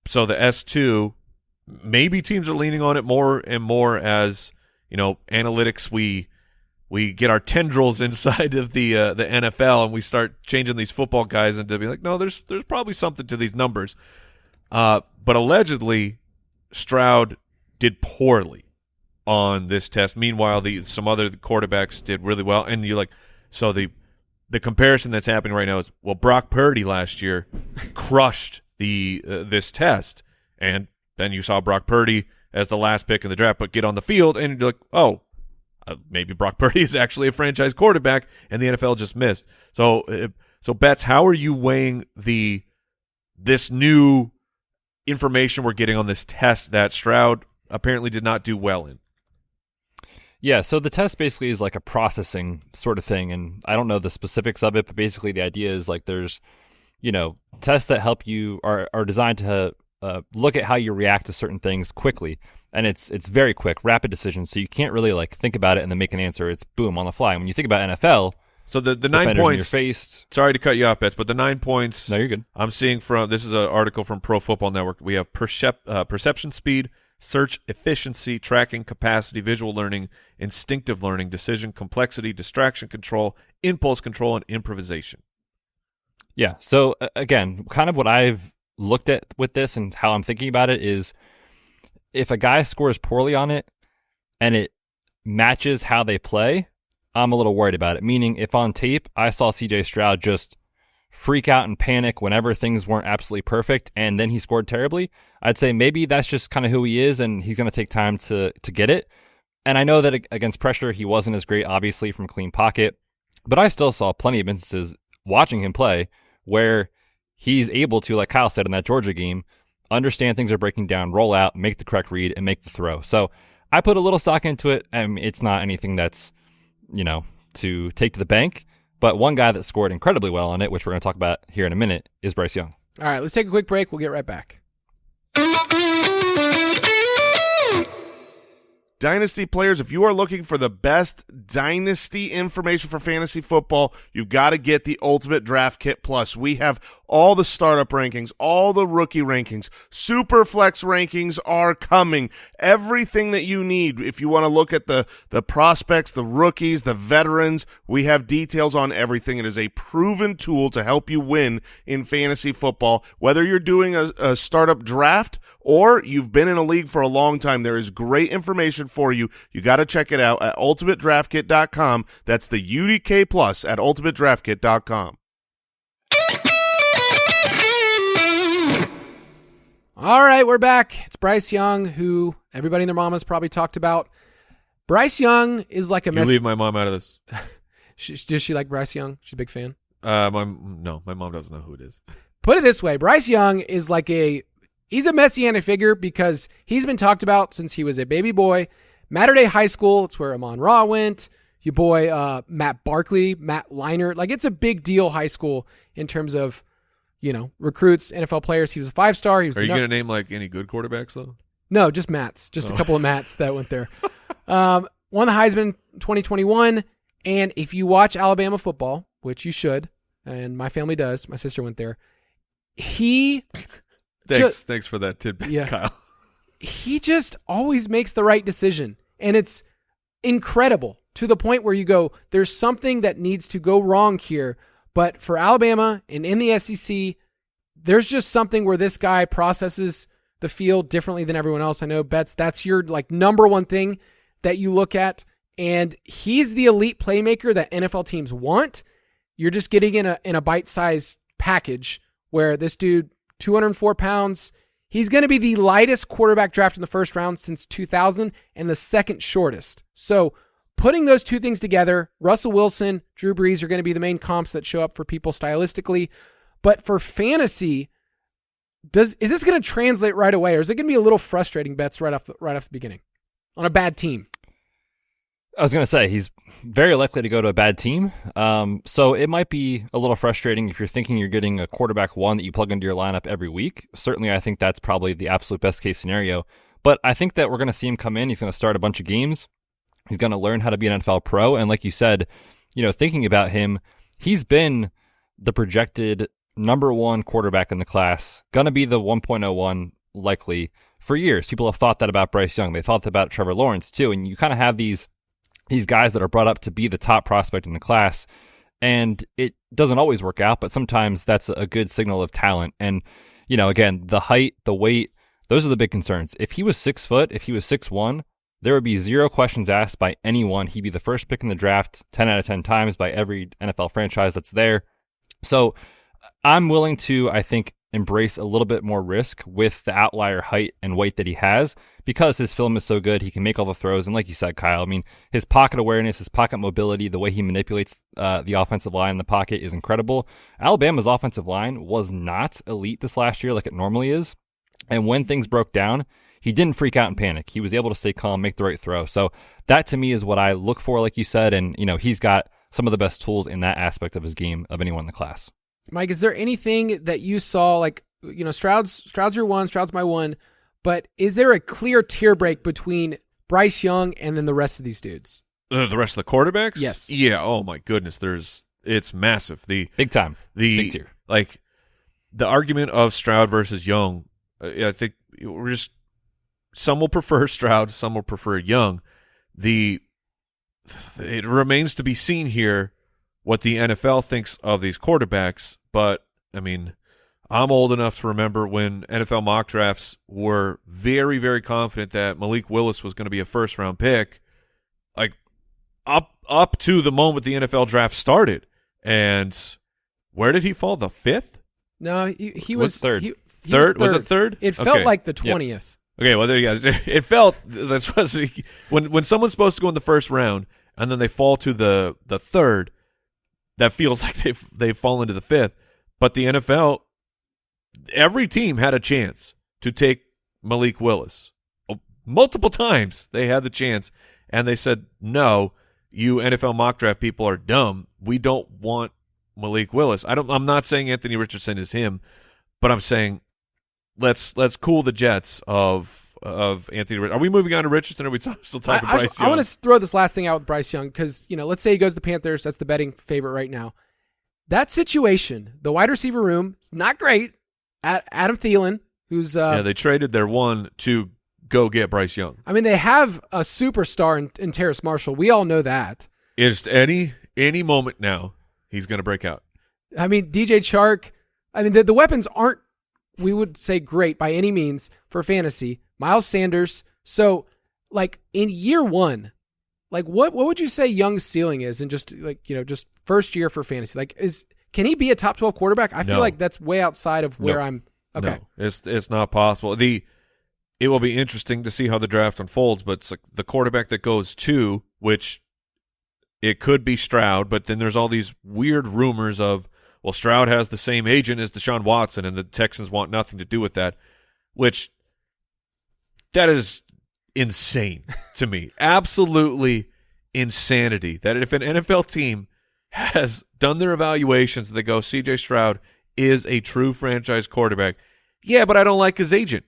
So the S2, maybe teams are leaning on it more and more as, you know, analytics. We get our tendrils inside of the NFL and we start changing these football guys into be like, no, there's probably something to these numbers. But allegedly, Stroud did poorly on this test. Meanwhile, some other quarterbacks did really well. And you're like, so the comparison that's happening right now is, well, Brock Purdy last year crushed this test, and then you saw Brock Purdy as the last pick in the draft, but get on the field, and you're like, oh, maybe Brock Purdy is actually a franchise quarterback, and the NFL just missed. So Betz, how are you weighing this new information we're getting on this test that Stroud apparently did not do well in? Yeah, so the test basically is like a processing sort of thing, and I don't know the specifics of it, but basically the idea is like there's, you know, tests that help you are designed to look at how you react to certain things quickly, and it's very quick, rapid decisions, so you can't really like think about it and then make an answer. It's boom on the fly. When you think about NFL, so the 9 points. In your face. Sorry to cut you off, Betz, but the 9 points. No, you're good. I'm seeing from this is an article from Pro Football Network. We have perception speed, search efficiency, tracking capacity, visual learning, instinctive learning, decision complexity, distraction control, impulse control, and improvisation. Yeah. So again, kind of what I've looked at with this and how I'm thinking about it is if a guy scores poorly on it and it matches how they play, I'm a little worried about it. Meaning if on tape I saw CJ Stroud just freak out and panic whenever things weren't absolutely perfect and then he scored terribly, I'd say maybe that's just kind of who he is and he's going to take time to get it. And I know that against pressure he wasn't as great, obviously, from clean pocket, but I still saw plenty of instances watching him play where he's able to, like Kyle said in that Georgia game, understand things are breaking down, roll out, make the correct read, and make the throw. So I put a little stock into it. I mean, it's not anything that's, you know, to take to the bank. But one guy that scored incredibly well on it, which we're going to talk about here in a minute, is Bryce Young. All right, let's take a quick break. We'll get right back. Dynasty players, if you are looking for the best Dynasty information for fantasy football, you've got to get the Ultimate Draft Kit Plus. We have all the startup rankings, all the rookie rankings, super flex rankings are coming. Everything that you need if you want to look at the prospects, the rookies, the veterans, we have details on everything. It is a proven tool to help you win in fantasy football. Whether you're doing a startup draft or you've been in a league for a long time, there is great information for you. You got to check it out at ultimatedraftkit.com. That's the UDK Plus at ultimatedraftkit.com. All right, we're back. It's Bryce Young, who everybody and their mamas probably talked about. Bryce Young is like a You leave my mom out of this. Does she like Bryce Young? She's a big fan. My mom doesn't know who it is. Put it this way, Bryce Young is like He's a messianic figure because he's been talked about since he was a baby boy. Mater Dei High School, it's where Amon-Ra went. Your boy Matt Barkley, Matt Leinart. Like, it's a big deal high school in terms of, recruits, NFL players. He was a 5-star. Are you going to name like any good quarterbacks though? No, just Matts. Just a couple of Matts that went there. Won the Heisman 2021. And if you watch Alabama football, which you should, and my family does, my sister went there, Thanks for that tidbit, yeah, Kyle. He just always makes the right decision. And it's incredible to the point where you go, there's something that needs to go wrong here. But for Alabama and in the SEC, there's just something where this guy processes the field differently than everyone else. I know, Betz, that's your number one thing that you look at. And he's the elite playmaker that NFL teams want. You're just getting in a bite-sized package where this dude, 204 pounds, he's going to be the lightest quarterback drafted in the first round since 2000 and the second shortest. So putting those two things together, Russell Wilson, Drew Brees are going to be the main comps that show up for people stylistically. But for fantasy, is this going to translate right away, or is it going to be a little frustrating, Betz, right off the beginning on a bad team? I was going to say, he's very likely to go to a bad team. So it might be a little frustrating if you're thinking you're getting a quarterback one that you plug into your lineup every week. Certainly, I think that's probably the absolute best case scenario. But I think that we're going to see him come in. He's going to start a bunch of games. He's going to learn how to be an NFL pro. And like you said, thinking about him, he's been the projected number one quarterback in the class, going to be the 1.01 likely for years. People have thought that about Bryce Young. They thought that about Trevor Lawrence too. And you kind of have these guys that are brought up to be the top prospect in the class, and it doesn't always work out, but sometimes that's a good signal of talent. And, again, the height, the weight, those are the big concerns. If he was 6 foot, if he was 6'1", there would be zero questions asked by anyone. He'd be the first pick in the draft 10 out of 10 times by every NFL franchise that's there. So I'm willing to, I think, embrace a little bit more risk with the outlier height and weight that he has because his film is so good. He can make all the throws. And like you said, Kyle, I mean, his pocket awareness, his pocket mobility, the way he manipulates the offensive line in the pocket is incredible. Alabama's offensive line was not elite this last year like it normally is. And when things broke down, he didn't freak out and panic. He was able to stay calm, make the right throw. So that to me is what I look for, like you said. And, he's got some of the best tools in that aspect of his game of anyone in the class. Mike, is there anything that you saw, Stroud's your one, Stroud's my one, but is there a clear tier break between Bryce Young and then the rest of these dudes? The rest of the quarterbacks? Yes. Yeah, oh my goodness, it's massive. Big time. Big tier. Like, the argument of Stroud versus Young, I think some will prefer Stroud, some will prefer Young. It remains to be seen here what the NFL thinks of these quarterbacks, but, I mean, I'm old enough to remember when NFL mock drafts were very, very confident that Malik Willis was going to be a first-round pick, like, up to the moment the NFL draft started. And where did he fall? The 5th? No, he was third. Third? Was it third? It felt like the 20th. Yep. Okay, well, there you go. It felt when someone's supposed to go in the first round and then they fall to the third, that feels like they've fallen to the 5th. But the NFL, every team had a chance to take Malik Willis. Multiple times they had the chance, and they said, no, you NFL mock draft people are dumb. We don't want Malik Willis. I'm not saying Anthony Richardson is him, but I'm saying let's cool the jets of Anthony Richardson. Are we moving on to Richardson, or are we still talking Bryce Young? I want to throw this last thing out with Bryce Young because, let's say he goes to the Panthers. That's the betting favorite right now. That situation, the wide receiver room, is not great. Adam Thielen, who's they traded their one to go get Bryce Young. I mean, they have a superstar in Terrace Marshall. We all know that. It's any moment now he's going to break out. I mean, DJ Chark. I mean, the weapons aren't, we would say, great by any means for fantasy. Miles Sanders. So, in year one, what would you say Young's ceiling is, and just just first year for fantasy? Can he be a top 12 quarterback? I feel like that's way outside of where I'm. Okay, no, it's not possible. It will be interesting to see how the draft unfolds, but it's like the quarterback that goes to, which it could be Stroud, but then there's all these weird rumors of, well, Stroud has the same agent as Deshaun Watson, and the Texans want nothing to do with that. which that is insane to me. Absolutely insanity that if an NFL team has done their evaluations, they go, CJ Stroud is a true franchise quarterback. Yeah, but I don't like his agent.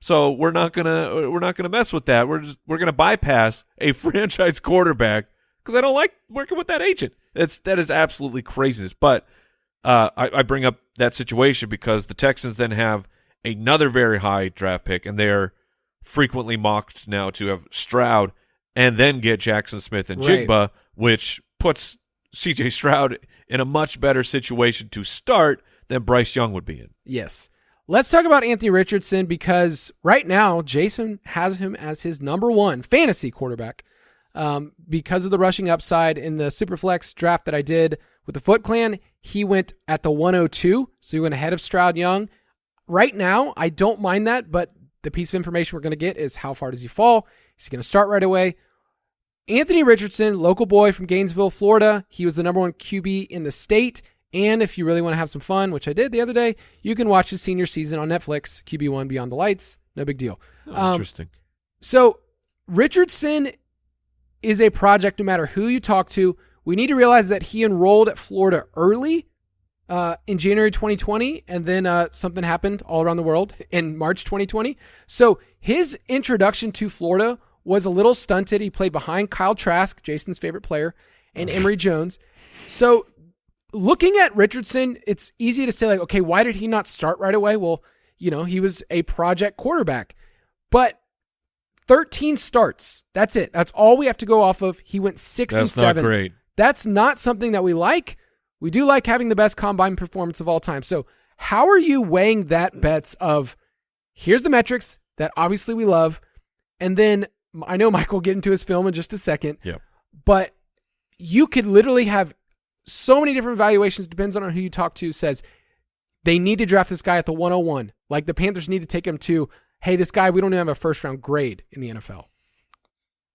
So we're not gonna mess with that. We're gonna bypass a franchise quarterback because I don't like working with that agent. That is absolutely craziness. But I bring up that situation because the Texans then have another very high draft pick, and they're frequently mocked now to have Stroud and then get Jackson Smith and Jigba, which puts CJ Stroud in a much better situation to start than Bryce Young would be in. Yes. Let's talk about Anthony Richardson because right now Jason has him as his number one fantasy quarterback because of the rushing upside in the Superflex draft that I did with the Foot Clan. He went at the 102, so he went ahead of Stroud Young. Right now, I don't mind that, but the piece of information we're going to get is how far does he fall? Is he going to start right away? Anthony Richardson, local boy from Gainesville, Florida. He was the number one QB in the state. And if you really want to have some fun, which I did the other day, you can watch his senior season on Netflix, QB1 Beyond the Lights. No big deal. Interesting. So Richardson is a project no matter who you talk to. We need to realize that he enrolled at Florida early in January 2020, and then something happened all around the world in March 2020. So his introduction to Florida was a little stunted. He played behind Kyle Trask, Jason's favorite player, and Emory Jones. So looking at Richardson, it's easy to say, like, okay, why did he not start right away? Well, he was a project quarterback. But 13 starts, that's it. That's all we have to go off of. He went 6 and 7. That's not great. That's not something that we like. We do like having the best combine performance of all time. So how are you weighing that, Betz, of here's the metrics that obviously we love, and then I know Mike will get into his film in just a second, but you could literally have so many different evaluations, depends on who you talk to, says they need to draft this guy at the 101. Like the Panthers need to take him to, hey, this guy, we don't even have a first-round grade in the NFL.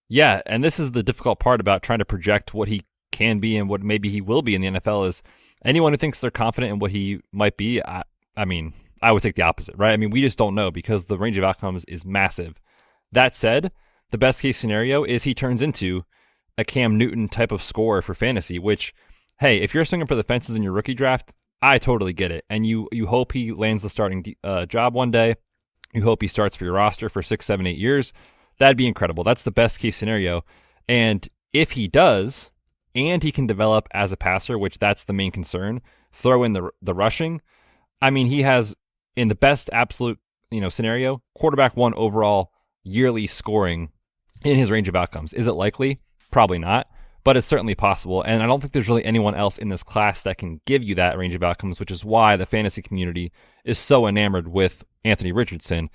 Yeah, and this is the difficult part about trying to project what he can be and what maybe he will be in the NFL is anyone who thinks they're confident in what he might be, I mean, I would take the opposite, right? I mean, we just don't know because the range of outcomes is massive. That said, the best case scenario is he turns into a Cam Newton type of scorer for fantasy, which, hey, if you're swinging for the fences in your rookie draft, I totally get it. And you hope he lands the starting job one day. You hope he starts for your roster for 6, 7, 8 years. That'd be incredible. That's the best case scenario. And if he does, and he can develop as a passer, which that's the main concern, throw in the rushing. I mean, he has, in the best absolute scenario, quarterback 1 overall yearly scoring in his range of outcomes. Is it likely? Probably not, but it's certainly possible. And I don't think there's really anyone else in this class that can give you that range of outcomes, which is why the fantasy community is so enamored with Anthony Richardson.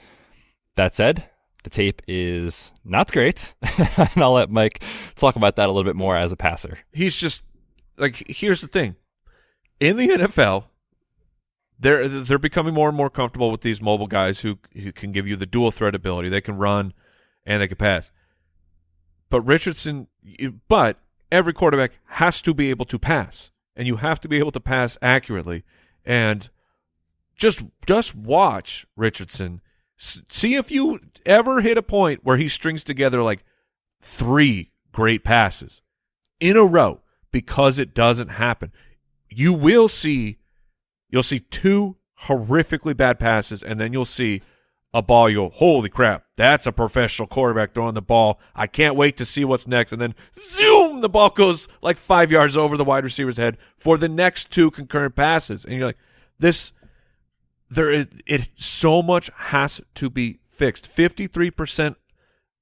That said, the tape is not great, and I'll let Mike talk about that a little bit more as a passer. He's just like, here's the thing. In the NFL, they're becoming more and more comfortable with these mobile guys who can give you the dual threat ability. They can run and they can pass. But every quarterback has to be able to pass, and you have to be able to pass accurately. And just watch Richardson. See if you ever hit a point where he strings together like 3 great passes in a row, because it doesn't happen. You'll see 2 horrifically bad passes, and then you'll see a ball, you go, holy crap, that's a professional quarterback throwing the ball. I can't wait to see what's next. And then, zoom, the ball goes like 5 yards over the wide receiver's head for the next 2 concurrent passes. And you're like, so much has to be fixed. 53%,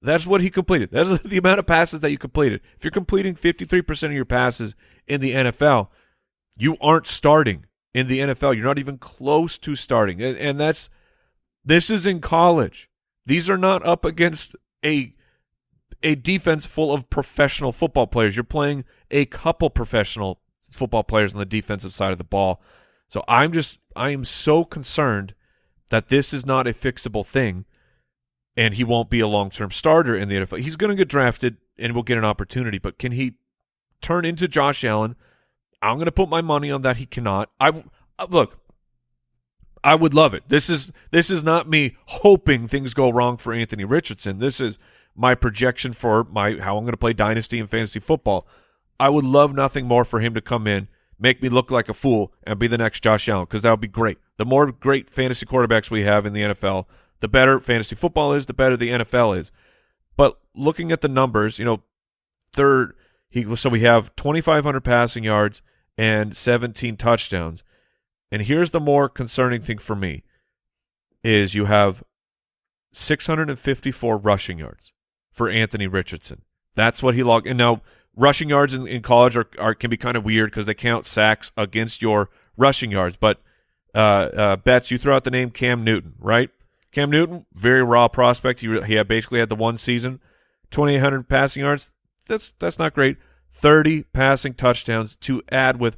that's what he completed. That's the amount of passes that you completed. If you're completing 53% of your passes in the NFL, you aren't starting in the NFL. You're not even close to starting. And this is in college. These are not up against a defense full of professional football players. You're playing a couple professional football players on the defensive side of the ball. So I am so concerned that this is not a fixable thing, and he won't be a long-term starter in the NFL. He's going to get drafted and will get an opportunity, but can he turn into Josh Allen? I'm going to put my money on that he cannot. I I would love it. This is not me hoping things go wrong for Anthony Richardson. This is my projection for how I'm going to play Dynasty and fantasy football. I would love nothing more for him to come in, make me look like a fool, and be the next Josh Allen, because that would be great. The more great fantasy quarterbacks we have in the NFL, the better fantasy football is, the better the NFL is. But looking at the numbers, so we have 2,500 passing yards and 17 touchdowns. And here's the more concerning thing for me, is you have 654 rushing yards for Anthony Richardson. That's what he logged. And now rushing yards in college can be kind of weird because they count sacks against your rushing yards. But Betz, you throw out the name Cam Newton, right? Cam Newton, very raw prospect. He had basically had the one season, 2,800 passing yards. That's not great. 30 passing touchdowns to add with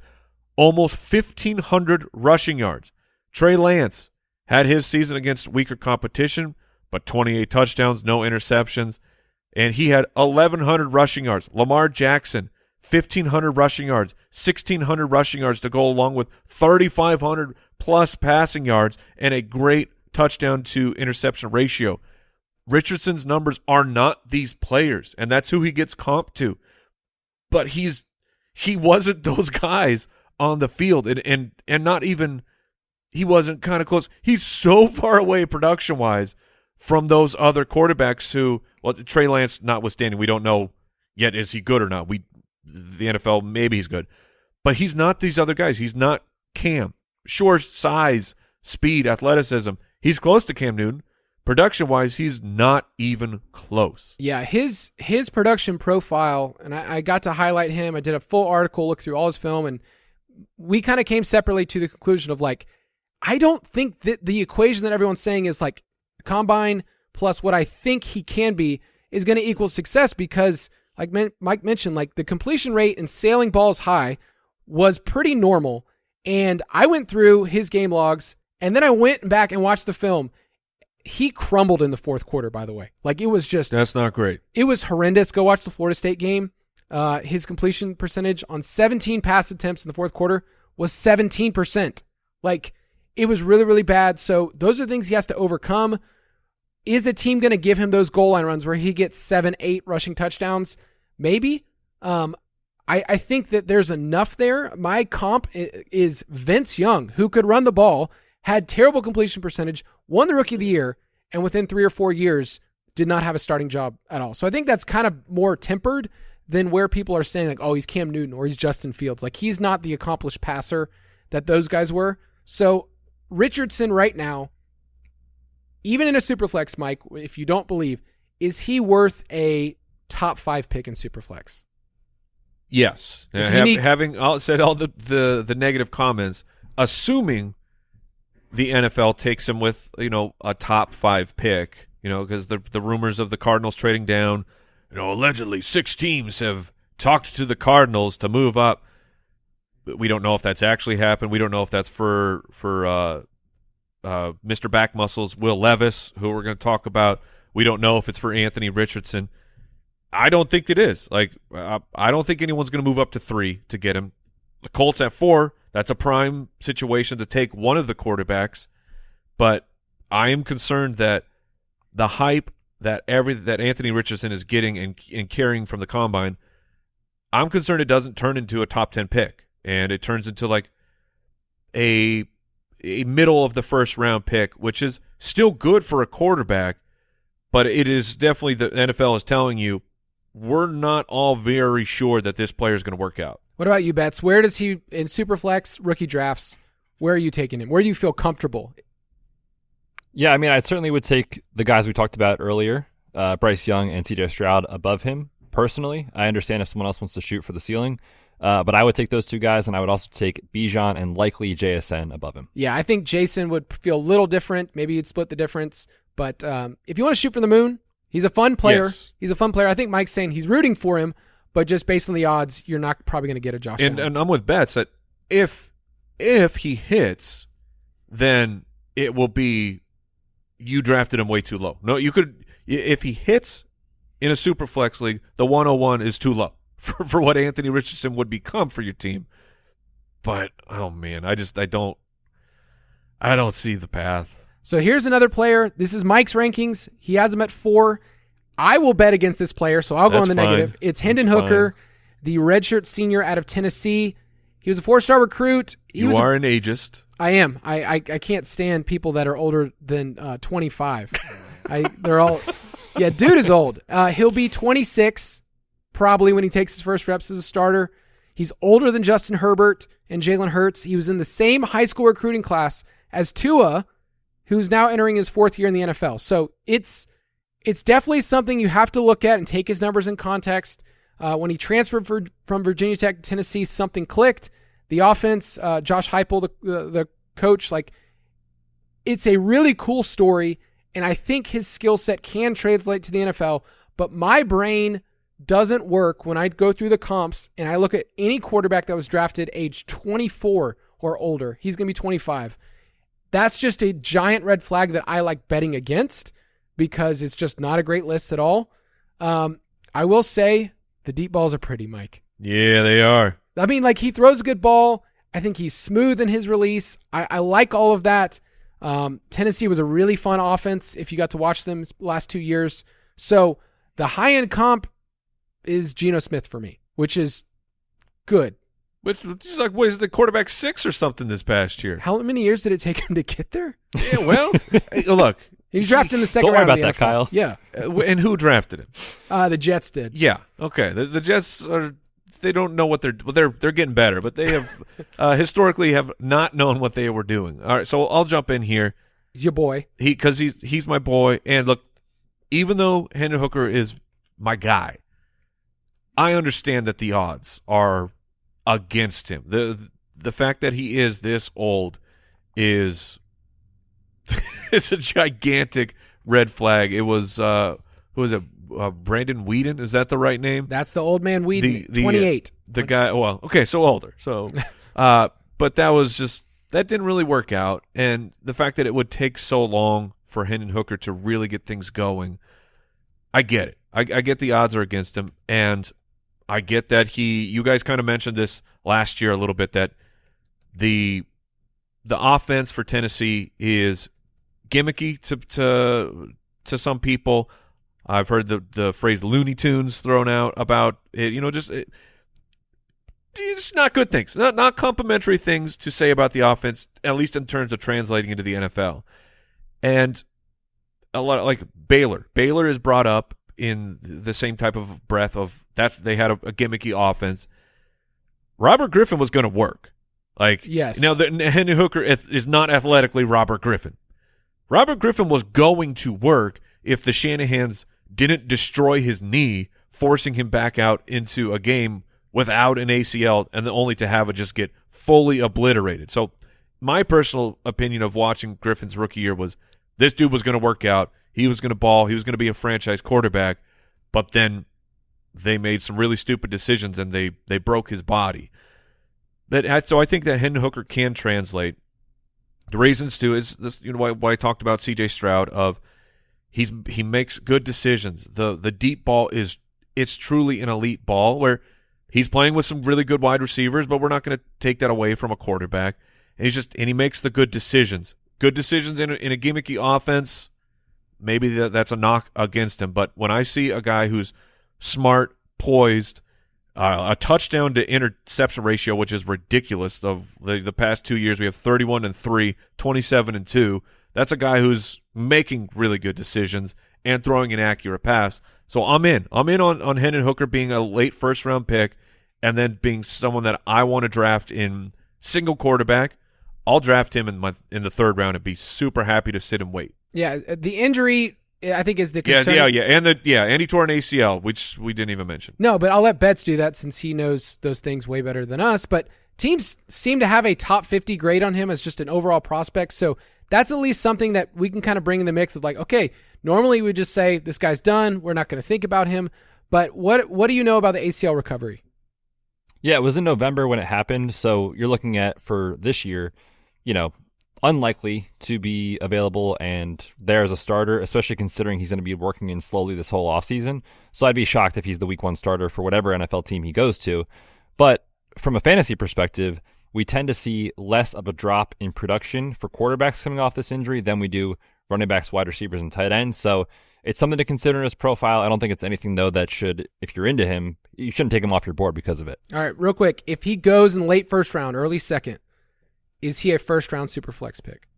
almost 1,500 rushing yards. Trey Lance had his season against weaker competition, but 28 touchdowns, no interceptions, and he had 1,100 rushing yards. Lamar Jackson, 1,500 rushing yards, 1,600 rushing yards to go along with 3,500 plus passing yards and a great touchdown to interception ratio. Richardson's numbers are not these players, and that's who he gets comped to. But he wasn't those guys on the field, and not even he wasn't kind of close. He's so far away production-wise from those other quarterbacks who, well, Trey Lance notwithstanding, we don't know yet is he good or not. The NFL, maybe he's good. But he's not these other guys. He's not Cam. Sure, size, speed, athleticism. He's close to Cam Newton. Production-wise, he's not even close. Yeah, his production profile, and I got to highlight him. I did a full article, look through all his film, and we kind of came separately to the conclusion of, like, I don't think that the equation that everyone's saying is, like, combine plus what I think he can be is going to equal success because, like Mike mentioned, like, the completion rate and sailing balls high was pretty normal. And I went through his game logs, and then I went back and watched the film. He crumbled in the fourth quarter, by the way. Like, it was just... That's not great. It was horrendous. Go watch the Florida State game. His completion percentage on 17 pass attempts in the fourth quarter was 17%. Like, it was really, really bad. So those are things he has to overcome. Is a team going to give him those goal line runs where he gets 7-8 rushing touchdowns? Maybe. I think that there's enough there. My comp is Vince Young, who could run the ball, had terrible completion percentage, won the Rookie of the Year, and within 3 or 4 years did not have a starting job at all. So I think that's kind of more tempered than where people are saying, like, oh, he's Cam Newton or he's Justin Fields. Like, he's not the accomplished passer that those guys were. So Richardson right now, even in a Superflex, Mike, if you don't believe, is he worth a top 5 pick in Superflex? Yes. Having said all the negative comments, assuming the NFL takes him with, a top 5 pick, because the rumors of the Cardinals trading down, allegedly 6 teams have talked to the Cardinals to move up. We don't know if that's actually happened. We don't know if that's for Mr. Back Muscles, Will Levis, who we're going to talk about. We don't know if it's for Anthony Richardson. I don't think it is. Like, I don't think anyone's going to move up to 3 to get him. The Colts at 4, that's a prime situation to take one of the quarterbacks. But I am concerned that the hype that Anthony Richardson is getting and carrying from the combine, I'm concerned it doesn't turn into a top 10 pick. And it turns into like a middle of the first round pick, which is still good for a quarterback, but it is definitely the NFL is telling you we're not all very sure that this player is going to work out. What about you, Betz? Where does he, in Superflex rookie drafts, where are you taking him? Where do you feel comfortable? Yeah, I mean, I certainly would take the guys we talked about earlier, Bryce Young and CJ Stroud above him. Personally, I understand if someone else wants to shoot for the ceiling, but I would take those 2 guys, and I would also take Bijan and likely JSN above him. Yeah, I think Jason would feel a little different. Maybe you'd split the difference. But if you want to shoot for the moon, he's a fun player. Yes. He's a fun player. I think Mike's saying he's rooting for him, but just based on the odds, you're not probably going to get a Josh Allen. And I'm with Betz that if he hits, then it will be you drafted him way too low. No, you could if he hits in a Superflex league, the 101 is too low for what Anthony Richardson would become for your team. But oh man, I I don't see the path. So here's another player. This is Mike's rankings. He has him at 4. I will bet against this player, so I'll go That's on the fine. negative. It's Hendon That's Hooker, the redshirt senior out of Tennessee. He was a 4-star recruit. You are an ageist. I am. I can't stand people that are older than 25. They're all, yeah, dude is old. He'll be 26 probably when he takes his first reps as a starter. He's older than Justin Herbert and Jalen Hurts. He was in the same high school recruiting class as Tua, who's now entering his 4th year in the NFL. So it's definitely something you have to look at and take his numbers in context. When he transferred from Virginia Tech to Tennessee, something clicked. The offense, Josh Heupel, the coach, like, it's a really cool story, and I think his skill set can translate to the NFL, but my brain doesn't work when I go through the comps and I look at any quarterback that was drafted age 24 or older. He's going to be 25. That's just a giant red flag that I like betting against because it's just not a great list at all. I will say the deep balls are pretty, Mike. Yeah, they are. I mean, like, he throws a good ball. I think he's smooth in his release. I like all of that. Tennessee was a really fun offense if you got to watch them last 2 years. So the high-end comp is Geno Smith for me, which is good. Which is like, what is the quarterback 6 or something this past year? How many years did it take him to get there? Yeah, well, hey, look. He was drafted in the second Don't worry round. about of the that, NFL. Kyle. Yeah. And who drafted him? The Jets did. Yeah. Okay. The Jets are. They don't know what they're getting better, but they have historically have not known what they were doing. All right, so I'll jump in here. He's your boy. Because he's my boy, and look, even though Hendon Hooker is my guy, I understand that the odds are against him. The fact that he is this old is it's a gigantic red flag. It was who was it? Brandon Whedon, is that the right name? That's the old man Whedon, 28. The guy, well, okay, so older. So, but that didn't really work out. And the fact that it would take so long for Hendon Hooker to really get things going, I get it. I get the odds are against him. And I get that you guys kind of mentioned this last year a little bit, that the offense for Tennessee is gimmicky to some people. I've heard the phrase Looney Tunes thrown out about it. Just not good things, not complimentary things to say about the offense, at least in terms of translating into the NFL. And a lot like Baylor is brought up in the same type of breath of they had a gimmicky offense. Robert Griffin was going to work. Like, yes. Now, Hendon Hooker is not athletically Robert Griffin. Robert Griffin was going to work if the Shanahans didn't destroy his knee, forcing him back out into a game without an ACL and only to have it just get fully obliterated. So my personal opinion of watching Griffin's rookie year was this dude was going to work out. He was going to ball. He was going to be a franchise quarterback. But then they made some really stupid decisions and they broke his body. So I think that Hendon Hooker can translate. The reasons too is this, what I talked about CJ Stroud of he makes good decisions. The deep ball it's truly an elite ball where he's playing with some really good wide receivers, but we're not going to take that away from a quarterback. And he makes the good decisions. Good decisions in a gimmicky offense. Maybe that's a knock against him. But when I see a guy who's smart, poised, a touchdown to interception ratio, which is ridiculous. Of the past 2 years, we have 31-3, 27-2. That's a guy who's making really good decisions and throwing an accurate pass. So I'm in on Hendon Hooker being a late first-round pick and then being someone that I want to draft in single quarterback. I'll draft him in the third round and be super happy to sit and wait. Yeah, the injury I think is the concern. Yeah, and he tore an ACL, which we didn't even mention. No, but I'll let Betz do that since he knows those things way better than us. But teams seem to have a top 50 grade on him as just an overall prospect, so that's at least something that we can kind of bring in the mix of like, okay, normally we just say this guy's done, we're not going to think about him. But what do you know about the ACL recovery? Yeah, it was in November when it happened, so you're looking at for this year, unlikely to be available and there as a starter, especially considering he's going to be working in slowly this whole offseason. So I'd be shocked if he's the week one starter for whatever NFL team he goes to. But from a fantasy perspective, we tend to see less of a drop in production for quarterbacks coming off this injury than we do running backs, wide receivers, and tight ends. So it's something to consider in his profile. I don't think it's anything, though, that should, if you're into him, you shouldn't take him off your board because of it. All right, real quick. If he goes in late first round, early second, is he a first round super flex pick?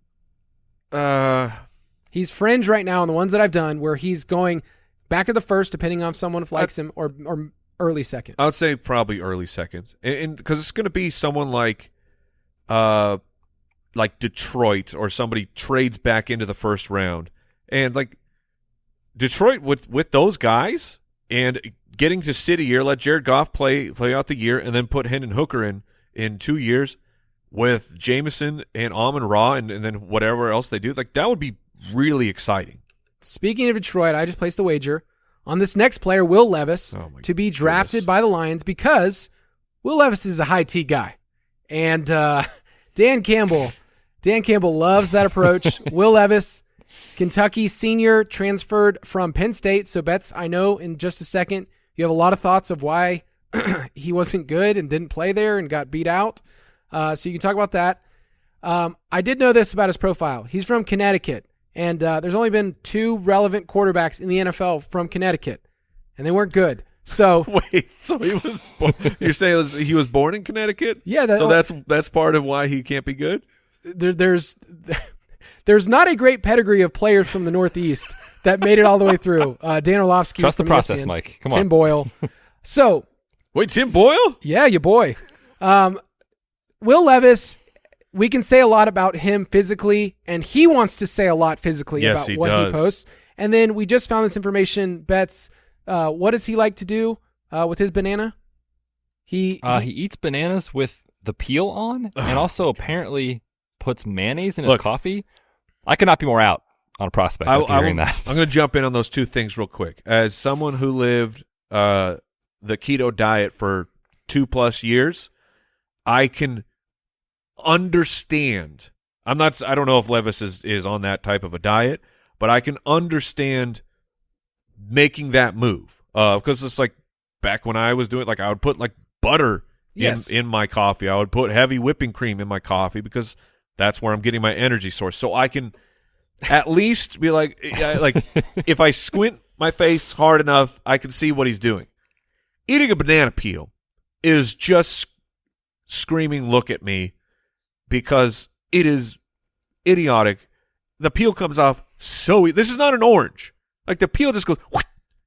He's fringe right now on the ones that I've done where he's going back of the first, depending on if someone likes him, or early second. I would say probably early second, and because it's going to be someone like Detroit, or somebody trades back into the first round, and like Detroit with those guys and getting to sit a year, let Jared Goff play out the year, and then put Hendon Hooker in 2 years with Jameson and Amon-Ra and then whatever else they do, like that would be really exciting. Speaking of Detroit, I just placed a wager on this next player, Will Levis, to be drafted by the Lions because Will Levis is a high T guy. And Dan Campbell loves that approach. Will Levis, Kentucky senior, transferred from Penn State. So, Betz, I know in just a second you have a lot of thoughts of why he wasn't good and didn't play there and got beat out. So you can talk about that. I did know this about his profile. He's from Connecticut. And there's only been 2 relevant quarterbacks in the NFL from Connecticut, and they weren't good. So wait, so he was? You're saying he was born in Connecticut? Yeah. So that's part of why he can't be good. There's not a great pedigree of players from the Northeast that made it all the way through. Dan Orlovsky, trust the process, ESPN, Mike. Come on, Tim Boyle. So wait, Tim Boyle? Yeah, your boy. Will Levis. We can say a lot about him physically, and he wants to say a lot physically about what he posts. And then we just found this information, Betz. What does he like to do with his banana? He eats bananas with the peel on, and also apparently puts mayonnaise in his coffee. I could not be more out on a prospect after hearing that. I'm going to jump in on those 2 things real quick. As someone who lived the keto diet for 2+ years, I can understand. I don't know if Levis is on that type of a diet, but I can understand making that move. Because it's like back when I was doing it, like I would put like butter in my coffee. I would put heavy whipping cream in my coffee because that's where I'm getting my energy source. So I can at least be like if I squint my face hard enough, I can see what he's doing. Eating a banana peel is just screaming, "Look at me." Because it is idiotic. The peel comes off this is not an orange. Like the peel just goes,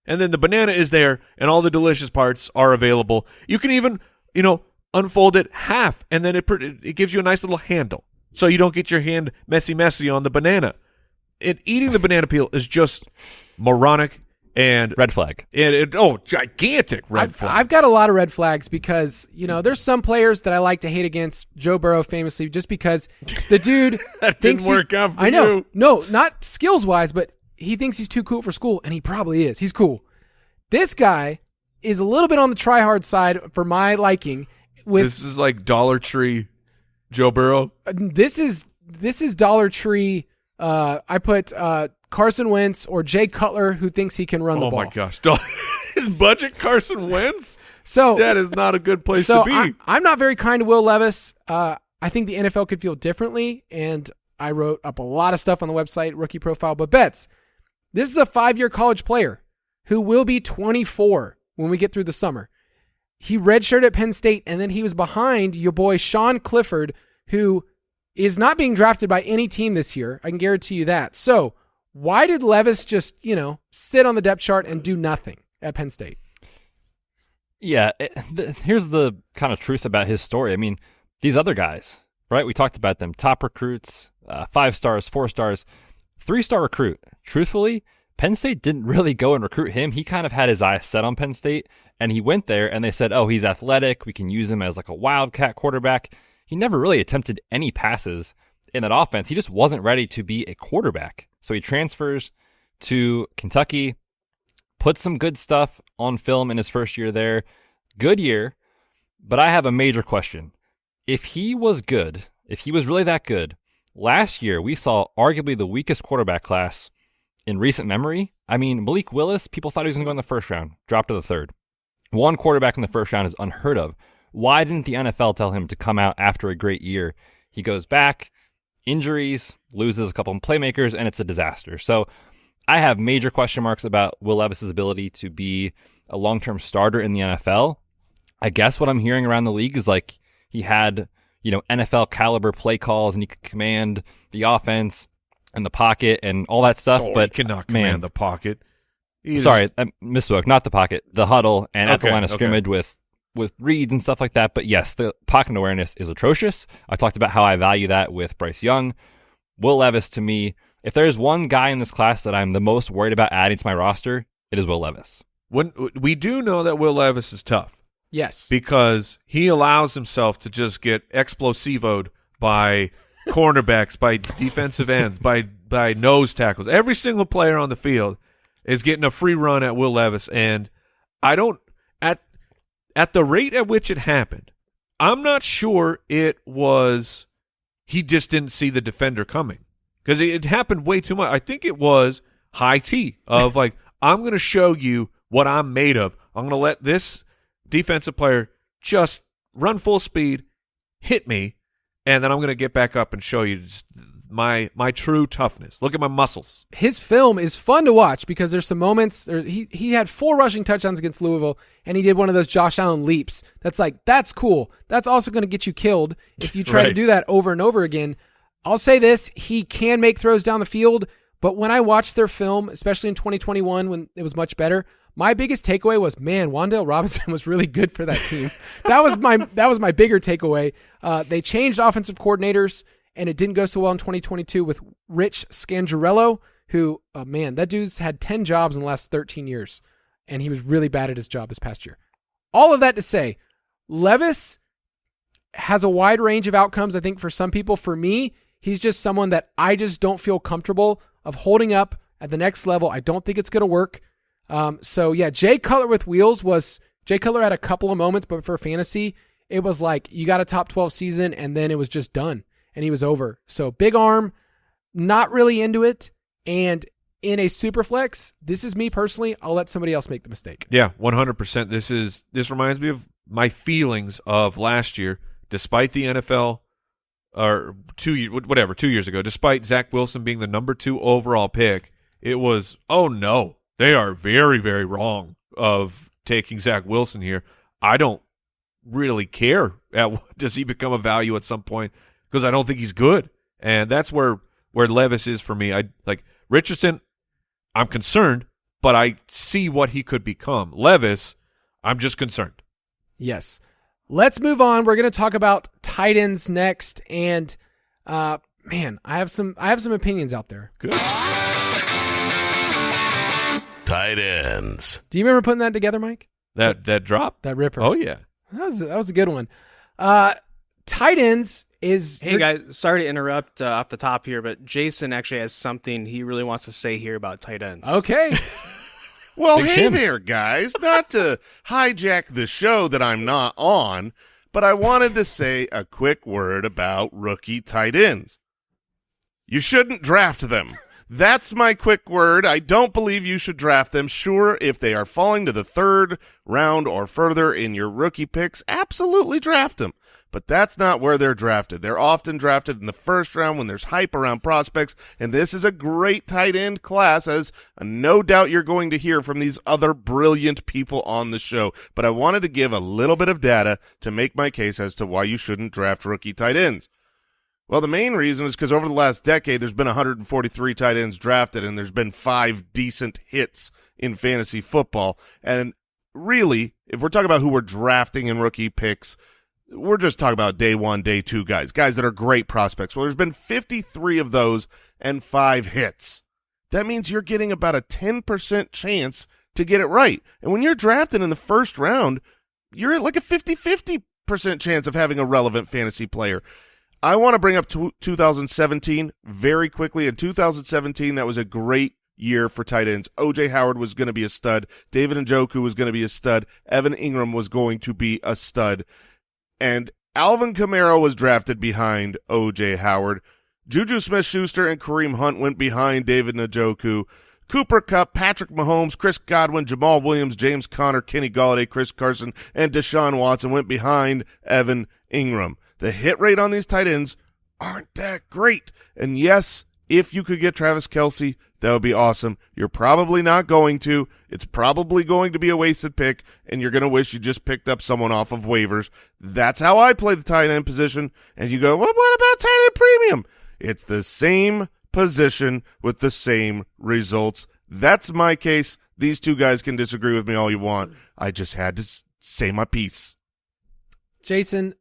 and then the banana is there, and all the delicious parts are available. You can even, unfold it half, and then it gives you a nice little handle, so you don't get your hand messy on the banana. Eating the banana peel is just moronic. And red flag. Gigantic red flag. I've got a lot of red flags because, there's some players that I like to hate against. Joe Burrow famously, just because the dude that thinks didn't work out for I know. you. No, not skills-wise, but he thinks he's too cool for school, and he probably is. He's cool. This guy is a little bit on the try-hard side for my liking. This is like Dollar Tree Joe Burrow? This is Dollar Tree. I put Carson Wentz or Jay Cutler, who thinks he can run the ball. Oh my gosh. His budget, Carson Wentz? So that is not a good place to be. I'm not very kind to Will Levis. I think the NFL could feel differently, and I wrote up a lot of stuff on the website, Rookie Profile. But Betz, this is a 5-year college player who will be 24 when we get through the summer. He redshirted at Penn State, and then he was behind your boy Sean Clifford, who is not being drafted by any team this year. I can guarantee you that. So why did Levis just, sit on the depth chart and do nothing at Penn State? Yeah, here's the kind of truth about his story. I mean, these other guys, right? We talked about them. Top recruits, 5 stars, 4 stars, 3-star recruit. Truthfully, Penn State didn't really go and recruit him. He kind of had his eyes set on Penn State, and he went there, and they said, oh, he's athletic. We can use him as like a wildcat quarterback. He never really attempted any passes in that offense. He just wasn't ready to be a quarterback. So he transfers to Kentucky, puts some good stuff on film in his first year there. Good year, but I have a major question. If he was good, if he was really that good, last year we saw arguably the weakest quarterback class in recent memory. I mean, Malik Willis, people thought he was going to go in the first round, dropped to the third. 1 quarterback in the first round is unheard of. Why didn't the NFL tell him to come out after a great year? He goes back, injuries, loses a couple of playmakers, and it's a disaster. So I have major question marks about Will Levis's ability to be a long-term starter in the NFL. I guess what I'm hearing around the league is like he had, NFL caliber play calls and he could command the offense and the pocket and all that stuff. But he cannot command the pocket. Sorry, I misspoke. Not the pocket, the huddle, and at the line of scrimmage with reads and stuff like that. But yes, the pocket awareness is atrocious. I talked about how I value that with Bryce Young. Will Levis, to me, if there's one guy in this class that I'm the most worried about adding to my roster, it is Will Levis. When we do know that Will Levis is tough. Yes. Because he allows himself to just get explosivoed by cornerbacks, by defensive ends, by nose tackles. Every single player on the field is getting a free run at Will Levis, and I don't at the rate at which it happened, I'm not sure it was he just didn't see the defender coming because it happened way too much. I think it was high T of like, I'm going to show you what I'm made of. I'm going to let this defensive player just run full speed, hit me, and then I'm going to get back up and show you just my true toughness. Look at my muscles. His film is fun to watch because there's some moments. He had 4 rushing touchdowns against Louisville, and he did one of those Josh Allen leaps. That's cool. That's also going to get you killed if you try to do that over and over again. I'll say this, he can make throws down the field, but when I watched their film, especially in 2021 when it was much better, my biggest takeaway was, man, Wan'Dale Robinson was really good for that team. That was my bigger takeaway. They changed offensive coordinators, and it didn't go so well in 2022 with Rich Scangarello, who, man, that dude's had 10 jobs in the last 13 years, and he was really bad at his job this past year. All of that to say, Levis has a wide range of outcomes, I think, for some people. For me, he's just someone that I just don't feel comfortable of holding up at the next level. I don't think it's going to work. Jay Cutler with wheels Jay Cutler had a couple of moments, but for fantasy, it was like you got a top 12 season, and then it was just done. And he was over. So big arm, not really into it. And in a super flex, this is me personally. I'll let somebody else make the mistake. Yeah, 100%. This reminds me of my feelings of last year, despite the NFL, or 2 years ago, despite Zach Wilson being the number 2 overall pick, it was, oh no, they are very, very wrong of taking Zach Wilson here. I don't really care. Does he become a value at some point? Because I don't think he's good. And that's where Levis is for me. I like Richardson, I'm concerned, but I see what he could become. Levis, I'm just concerned. Yes. Let's move on. We're going to talk about tight ends next. And man, I have some opinions out there. Good. Tight ends. Do you remember putting that together, Mike? That drop? That ripper. Oh yeah. That was a good one. Tight ends is... Hey, guys, sorry to interrupt off the top here, but Jason actually has something he really wants to say here about tight ends. Okay. Well, Big hey Jim. there, guys. Not to hijack the show that I'm not on, but I wanted to say a quick word about rookie tight ends. You shouldn't draft them. That's my quick word. I don't believe you should draft them. Sure, if they are falling to the 3rd round or further in your rookie picks, absolutely draft them. But that's not where they're drafted. They're often drafted in the 1st round when there's hype around prospects, and this is a great tight end class, as no doubt you're going to hear from these other brilliant people on the show. But I wanted to give a little bit of data to make my case as to why you shouldn't draft rookie tight ends. Well, the main reason is because over the last decade, there's been 143 tight ends drafted, and there's been 5 decent hits in fantasy football. And really, if we're talking about who we're drafting in rookie picks, we're just talking about day 1, day 2 guys that are great prospects. Well, there's been 53 of those and 5 hits. That means you're getting about a 10% chance to get it right. And when you're drafted in the 1st round, you're at like a 50% chance of having a relevant fantasy player. I want to bring up 2017 very quickly. In 2017, that was a great year for tight ends. O.J. Howard was going to be a stud. David Njoku was going to be a stud. Evan Ingram was going to be a stud. And Alvin Kamara was drafted behind O.J. Howard. Juju Smith-Schuster and Kareem Hunt went behind David Njoku. Cooper Kupp, Patrick Mahomes, Chris Godwin, Jamal Williams, James Conner, Kenny Golladay, Chris Carson, and Deshaun Watson went behind Evan Ingram. The hit rate on these tight ends aren't that great. And yes, if you could get Travis Kelce, that would be awesome. You're probably not going to. It's probably going to be a wasted pick, and you're going to wish you just picked up someone off of waivers. That's how I play the tight end position. And you go, well, what about tight end premium? It's the same position with the same results. That's my case. These two guys can disagree with me all you want. I just had to say my piece. Jason,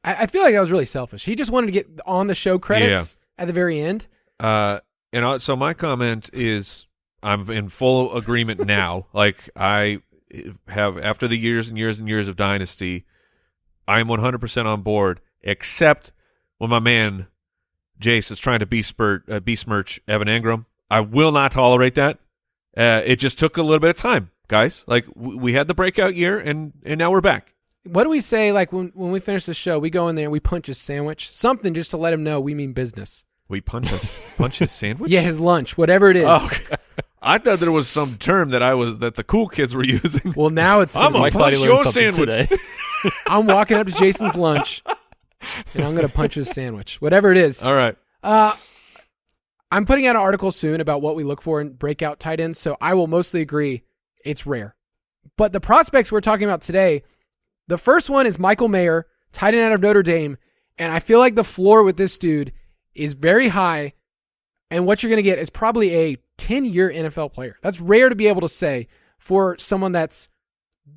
I feel like I was really selfish. He just wanted to get on the show credits at the very end. So my comment is I'm in full agreement now. Like I have, after the years and years and years of Dynasty, I'm 100% on board, except when my man Jace is trying to besmirch Evan Ingram. I will not tolerate that. It just took a little bit of time, guys. Like we had the breakout year, and now we're back. What do we say, like, when we finish the show, we go in there and we punch his sandwich? Something just to let him know we mean business. We punch his sandwich? Yeah, his lunch, whatever it is. Oh, okay. I thought there was some term that the cool kids were using. Well, now it's I'm going to punch your sandwich. Today. I'm walking up to Jason's lunch, and I'm going to punch his sandwich, whatever it is. All right. I'm putting out an article soon about what we look for in breakout tight ends, so I will mostly agree it's rare. But the prospects we're talking about today, the first one is Michael Mayer, tight end out of Notre Dame, and I feel like the floor with this dude is very high, and what you're going to get is probably a 10-year NFL player. That's rare to be able to say for someone that's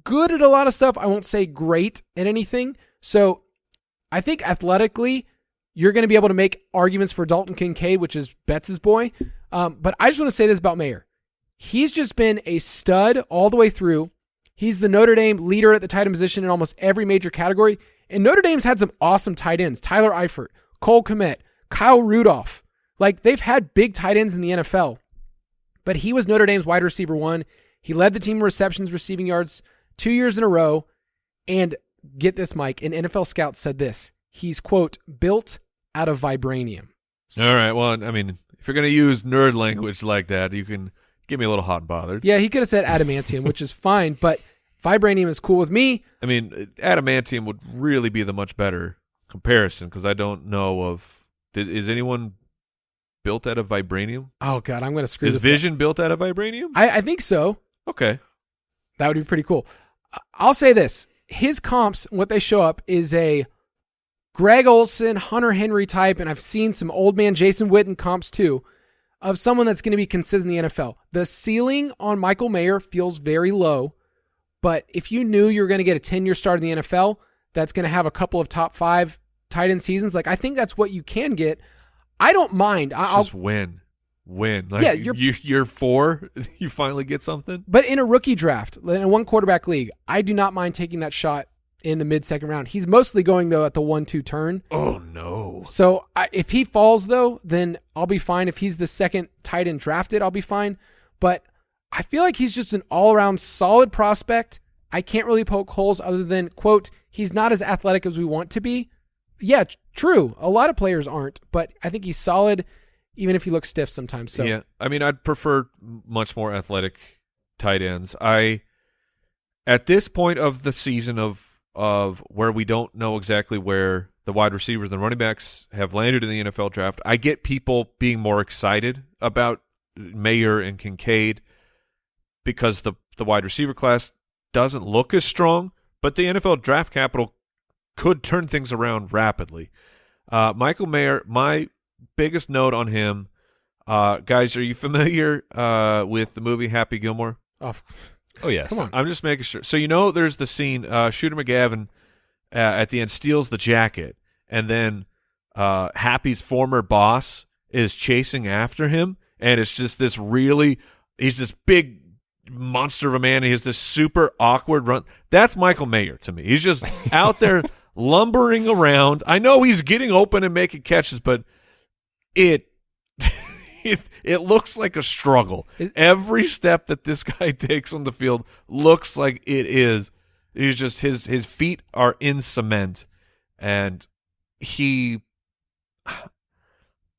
good at a lot of stuff. I won't say great at anything. So I think athletically, you're going to be able to make arguments for Dalton Kincaid, which is Betz' boy. But I just want to say this about Mayer. He's just been a stud all the way through. He's the Notre Dame leader at the tight end position in almost every major category. And Notre Dame's had some awesome tight ends. Tyler Eifert, Cole Kmet, Kyle Rudolph. Like, they've had big tight ends in the NFL. But he was Notre Dame's wide receiver one. He led the team in receptions, receiving yards 2 years in a row. And get this, Mike, an NFL scout said this. He's, quote, built out of vibranium. All right. Well, I mean, if you're going to use nerd language like that, you can get me a little hot and bothered. Yeah, he could have said adamantium, which is fine, but vibranium is cool with me. I mean, adamantium would really be the much better comparison because I don't know of – is anyone built out of vibranium? Oh, God, I'm going to screw this this Vision up. built out of vibranium? I think so. Okay. That would be pretty cool. I'll say this. His comps, what they show up is a Greg Olsen, Hunter Henry type, and I've seen some old man Jason Witten comps too, of someone that's going to be consistent in the NFL. The ceiling on Michael Mayer feels very low, but if you knew you were going to get a 10-year start in the NFL that's going to have a couple of top 5 tight end seasons, like I think that's what you can get. I don't mind. I'll just win. Like, yeah, year 4, you finally get something. But in a rookie draft, in a one quarterback league, I do not mind taking that shot in the mid-second round. He's mostly going, though, at the 1-2 turn. Oh, no. So if he falls, though, then I'll be fine. If he's the second tight end drafted, I'll be fine. But I feel like he's just an all-around solid prospect. I can't really poke holes other than, quote, he's not as athletic as we want to be. Yeah, true. A lot of players aren't, but I think he's solid, even if he looks stiff sometimes. So yeah, I mean, I'd prefer much more athletic tight ends. At this point of the season of where we don't know exactly where the wide receivers and the running backs have landed in the NFL draft, I get people being more excited about Mayer and Kincaid because the wide receiver class doesn't look as strong, but the NFL draft capital could turn things around rapidly. Michael Mayer, my biggest note on him, guys, are you familiar with the movie Happy Gilmore? Oh, yes. Come on. I'm just making sure. So there's the scene, Shooter McGavin at the end steals the jacket, and then Happy's former boss is chasing after him, and it's just this he's this big monster of a man, and he has this super awkward run. That's Michael Mayer to me. He's just out there lumbering around. I know he's getting open and making catches, but it looks like a struggle. Every step that this guy takes on the field looks like it is. He's just his feet are in cement, and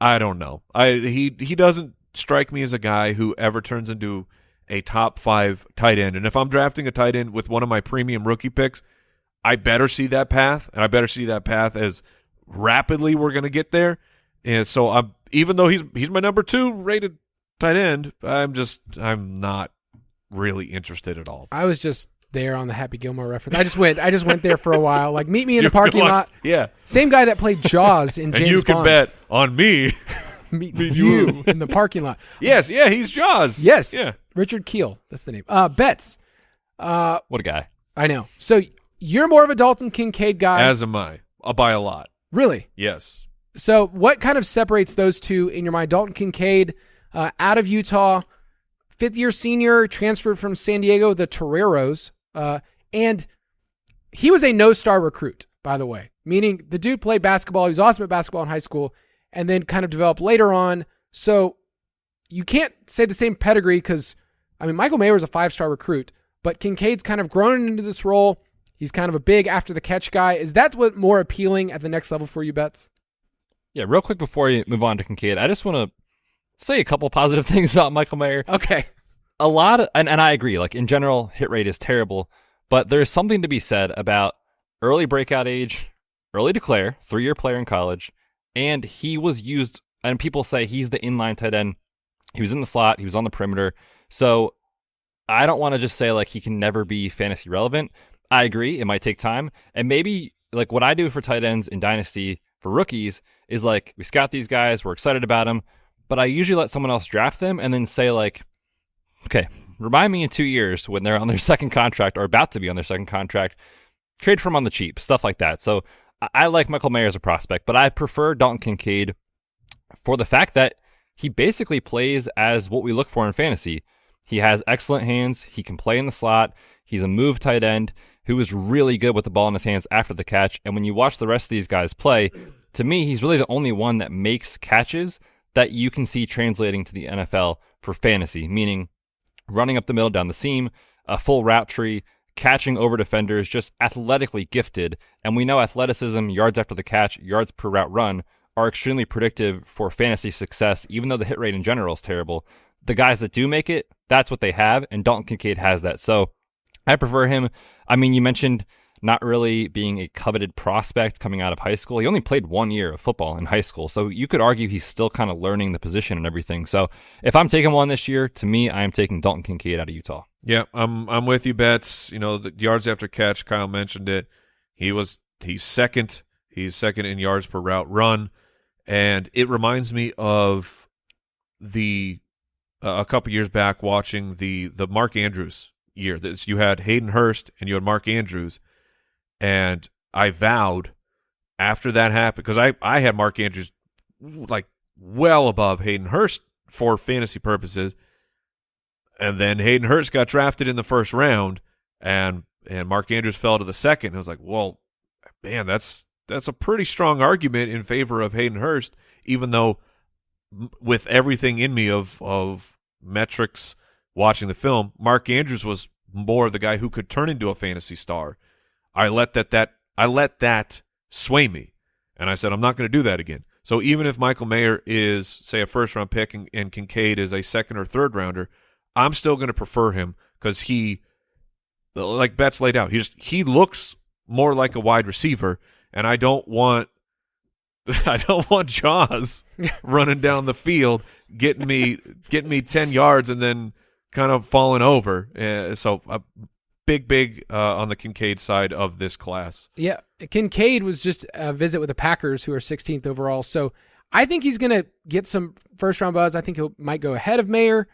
I don't know. He doesn't strike me as a guy who ever turns into a top 5 tight end. And if I'm drafting a tight end with one of my premium rookie picks, I better see that path, and I better see that path as rapidly we're going to get there. And so even though he's my number 2 rated tight end, I'm not really interested at all. I was just there on the Happy Gilmore reference. I just went there for a while. Like, meet me in the parking lot. Yeah. Same guy that played Jaws in James And you can Bond. bet on me. Meet you in the parking lot. Yes, yeah, he's Jaws. Yes. Yeah. Richard Keel. That's the name. Betz. What a guy. I know. So you're more of a Dalton Kincaid guy. As am I. By a lot. Really? Yes. So what kind of separates those two in your mind? Dalton Kincaid, out of Utah, 5th-year senior, transferred from San Diego, the Toreros, and he was a no-star recruit, by the way, meaning the dude played basketball. He was awesome at basketball in high school and then kind of developed later on. So you can't say the same pedigree because, Michael Mayer was a 5-star recruit, but Kincaid's kind of grown into this role. He's kind of a big after-the-catch guy. Is that what more appealing at the next level for you, Betz? Yeah, real quick before you move on to Kincaid, I just want to say a couple positive things about Michael Mayer. Okay. A lot of, and I agree, like in general, hit rate is terrible, but there's something to be said about early breakout age, early declare, 3-year player in college, and he was used, and people say he's the inline tight end. He was in the slot, he was on the perimeter, so I don't want to just say like he can never be fantasy relevant. I agree, it might take time, and maybe like what I do for tight ends in Dynasty for rookies is like we scout these guys, we're excited about them, but I usually let someone else draft them and then say like, okay, remind me in 2 years when they're on their second contract or about to be on their second contract, trade for him on the cheap, stuff like that. So I like Michael Mayer as a prospect, but I prefer Dalton Kincaid for the fact that he basically plays as what we look for in fantasy. He has excellent hands. He can play in the slot. He's a move tight end who is really good with the ball in his hands after the catch. And when you watch the rest of these guys play, to me, he's really the only one that makes catches that you can see translating to the NFL for fantasy, meaning running up the middle down the seam, a full route tree, catching over defenders, just athletically gifted. And we know athleticism, yards after the catch, yards per route run are extremely predictive for fantasy success, even though the hit rate in general is terrible. The guys that do make it, that's what they have, and Dalton Kincaid has that. So I prefer him. You mentioned not really being a coveted prospect coming out of high school. He only played 1 year of football in high school, so you could argue he's still kind of learning the position and everything. So if I'm taking one this year, to me, I am taking Dalton Kincaid out of Utah. Yeah, I'm with you, Betz. The yards after catch, Kyle mentioned it. He's second. He's second in yards per route run, and it reminds me of a couple years back watching the Mark Andrews year. You had Hayden Hurst and you had Mark Andrews. And I vowed after that happened, because I had Mark Andrews like well above Hayden Hurst for fantasy purposes. And then Hayden Hurst got drafted in the first round and Mark Andrews fell to the second. And I was like, well, man, that's a pretty strong argument in favor of Hayden Hurst, even though with everything in me of metrics watching the film, Mark Andrews was more the guy who could turn into a fantasy star. I let that sway me, and I said I'm not going to do that again. So even if Michael Mayer is, say, a first-round pick and Kincaid is a second or third-rounder, I'm still going to prefer him because he, like Betz laid out, he looks more like a wide receiver, and I don't want Jaws running down the field, getting me 10 yards and then kind of falling over. So big on the Kincaid side of this class. Yeah, Kincaid was just a visit with the Packers, who are 16th overall. So I think he's going to get some first-round buzz. I think he might go ahead of Mayer.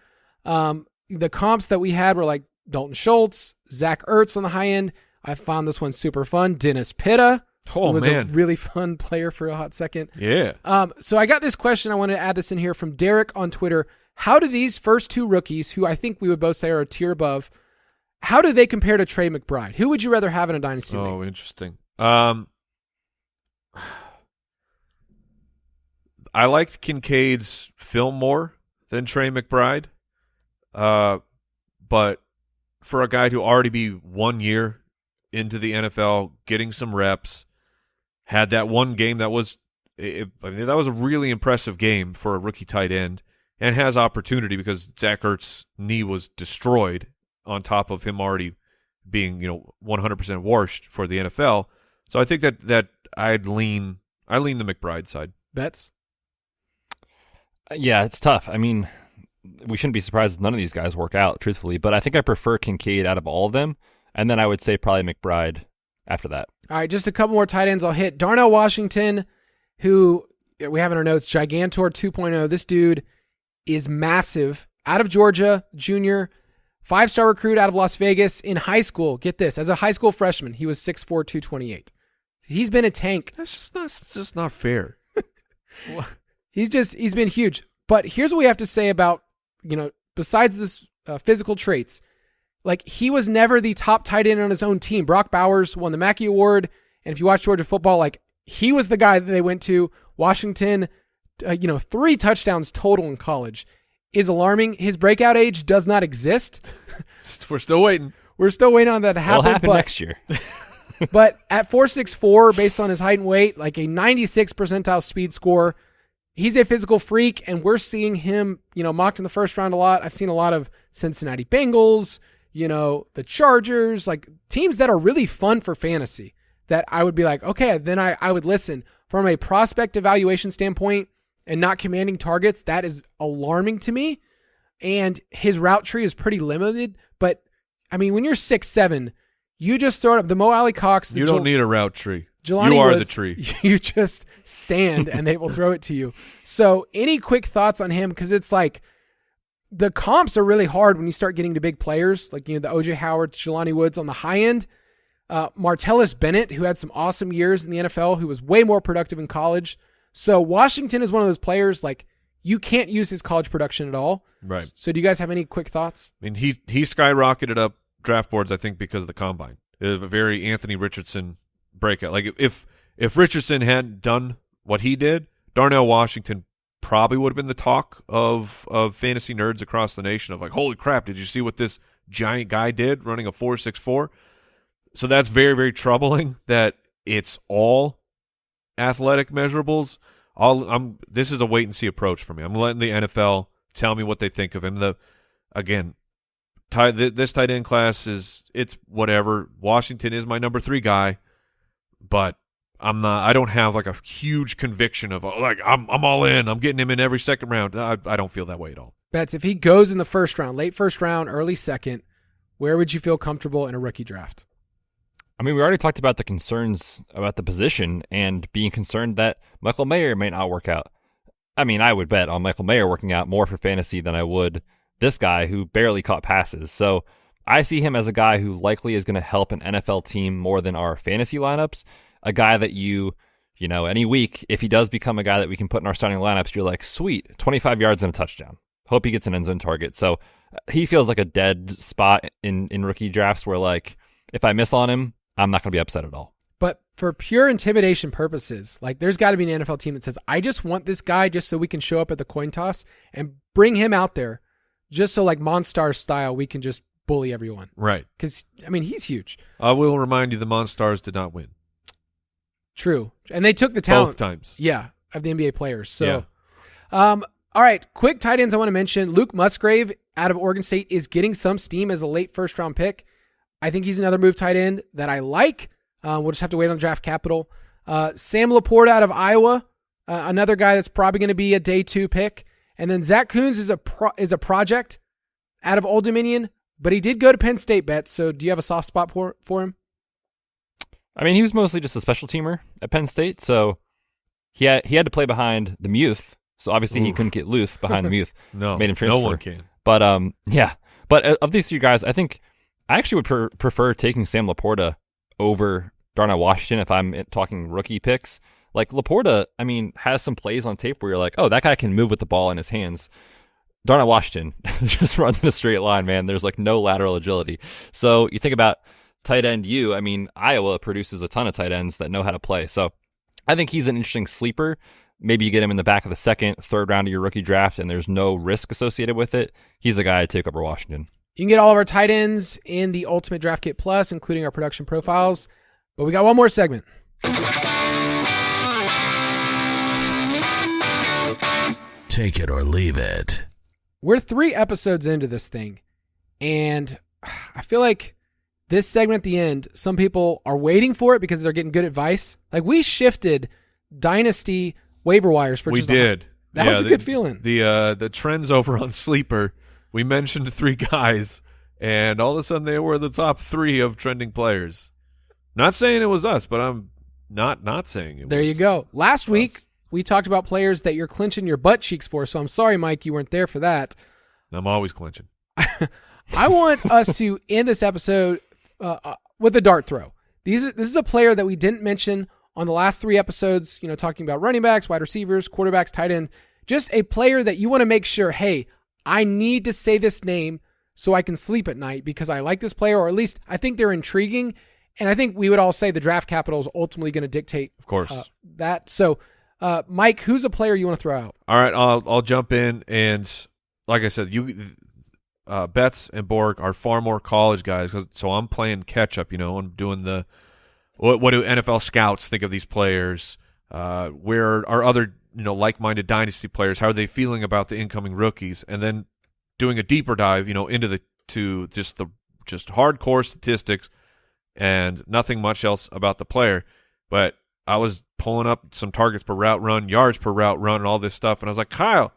The comps that we had were like Dalton Schultz, Zach Ertz on the high end. I found this one super fun. Dennis Pitta, who was a really fun player for a hot second. Yeah. So I got this question. I want to add this in here from Derek on Twitter. How do these first two rookies, who I think we would both say are a tier above, how do they compare to Trey McBride? Who would you rather have in a dynasty league? Oh, interesting. I liked Kincaid's film more than Trey McBride. But for a guy to already be 1 year into the NFL, getting some reps, had that one game that was a really impressive game for a rookie tight end. and has opportunity because Zach Ertz's knee was destroyed on top of him already being 100% washed for the NFL. So I think that I lean the McBride side. Betz? Yeah, it's tough. I mean, we shouldn't be surprised if none of these guys work out, truthfully, but I think I prefer Kincaid out of all of them, and then I would say probably McBride after that. All right, just a couple more tight ends I'll hit. Darnell Washington, who we have in our notes, Gigantor 2.0. This dude is massive. Out of Georgia, junior, 5-star recruit out of Las Vegas. In high school, get this, as a high school freshman, he was 6'4", 228. He's been a tank. That's just not fair. He's been huge. But here's what we have to say about, besides this physical traits, like he was never the top tight end on his own team. Brock Bowers won the Mackey Award, and if you watch Georgia football, like he was the guy that they went to. Washington, 3 touchdowns total in college is alarming. His breakout age does not exist. We're still waiting. We're still waiting on that to happen. It'll happen next year. But at 4.64, based on his height and weight, like a 96 percentile speed score, he's a physical freak, and we're seeing him, mocked in the first round a lot. I've seen a lot of Cincinnati Bengals, the Chargers, like teams that are really fun for fantasy that I would be like, okay, then I would listen. From a prospect evaluation standpoint and not commanding targets, that is alarming to me. And his route tree is pretty limited. But, I mean, when you're 6'7", you just throw it up. The Mo Alley Cox. You don't need a route tree. Jelani you are Woods, the tree. You just stand and they will throw it to you. So any quick thoughts on him? Because it's like the comps are really hard when you start getting to big players like, the O.J. Howard, Jelani Woods on the high end. Martellus Bennett, who had some awesome years in the NFL, who was way more productive in college. So Washington is one of those players, like, you can't use his college production at all. Right. So do you guys have any quick thoughts? I mean, he skyrocketed up draft boards, I think, because of the combine. It was a very Anthony Richardson breakout. Like, if Richardson hadn't done what he did, Darnell Washington probably would have been the talk of fantasy nerds across the nation of like, holy crap, did you see what this giant guy did running a 4.64? So that's very, very troubling that it's all athletic measurables. This is a wait and see approach for me. I'm letting the NFL tell me what they think of him. This tight end class it's whatever. Washington is my number 3 guy, but I don't have like a huge conviction of like I'm all in. I'm getting him in every second round. I don't feel that way at all. Betz, if he goes in the first round, late first round, early second, where would you feel comfortable in a rookie draft? I mean, we already talked about the concerns about the position and being concerned that Michael Mayer may not work out. I mean, I would bet on Michael Mayer working out more for fantasy than I would this guy who barely caught passes. So I see him as a guy who likely is going to help an NFL team more than our fantasy lineups. A guy that any week, if he does become a guy that we can put in our starting lineups, you're like, sweet, 25 yards and a touchdown. Hope he gets an end zone target. So he feels like a dead spot in rookie drafts where, like, if I miss on him, I'm not going to be upset at all. But for pure intimidation purposes, like there's got to be an NFL team that says, I just want this guy just so we can show up at the coin toss and bring him out there just so like Monstars style we can just bully everyone. Right. Because, I mean, he's huge. I will remind you the Monstars did not win. True. And they took the talent. Both times. Yeah, of the NBA players. So, all right, quick tight ends I want to mention. Luke Musgrave out of Oregon State is getting some steam as a late first-round pick. I think he's another move tight end that I like. We'll just have to wait on draft capital. Sam Laporta out of Iowa, another guy that's probably going to be a day 2 pick. And then Zach Kuhns is a project out of Old Dominion, but he did go to Penn State, Betz. So do you have a soft spot for him? I mean, he was mostly just a special teamer at Penn State, so he had to play behind the Muth. So obviously he couldn't get Luth behind the Muth. No, made him transfer. No one can. But yeah. But of these 3 guys, I think I actually would prefer taking Sam Laporta over Darnell Washington if I'm talking rookie picks. Like Laporta, I mean, has some plays on tape where you're like, oh, that guy can move with the ball in his hands. Darnell Washington just runs in a straight line, man. There's like no lateral agility. So you think about tight end I mean, Iowa produces a ton of tight ends that know how to play. So I think he's an interesting sleeper. Maybe you get him in the back of the second, third round of your rookie draft, and there's no risk associated with it. He's a guy I'd take over Washington. You can get all of our tight ends in the Ultimate Draft Kit Plus, including our production profiles. But we got one more segment. Take it or leave it. We're 3 episodes into this thing, and I feel like this segment at the end, some people are waiting for it because they're getting good advice. Like, we shifted Dynasty waiver wires for We just did. That was a good feeling. The trends over on Sleeper, we mentioned 3 guys, and all of a sudden they were the top 3 of trending players. Not saying it was us, but I'm not saying it There was you go. Last week, us. we talked about players that you're clinching your butt cheeks for, so I'm sorry, Mike, you weren't there for that. I'm always clinching. I want us to end this episode with a dart throw. This is a player that we didn't mention on the last 3 episodes, talking about running backs, wide receivers, quarterbacks, tight end. Just a player that you want to make sure, hey, I need to say this name so I can sleep at night because I like this player, or at least I think they're intriguing. And I think we would all say the draft capital is ultimately going to dictate Of course. that. So, Mike, who's a player you want to throw out? All right, I'll jump in, and like I said, Betz and Borg are far more college guys, so I'm playing catch up. I'm doing the what do NFL scouts think of these players? Where are other like-minded dynasty players? How are they feeling about the incoming rookies? And then doing a deeper dive, into just hardcore statistics and nothing much else about the player. But I was pulling up some targets per route run, yards per route run, and all this stuff, and I was like, Kyle,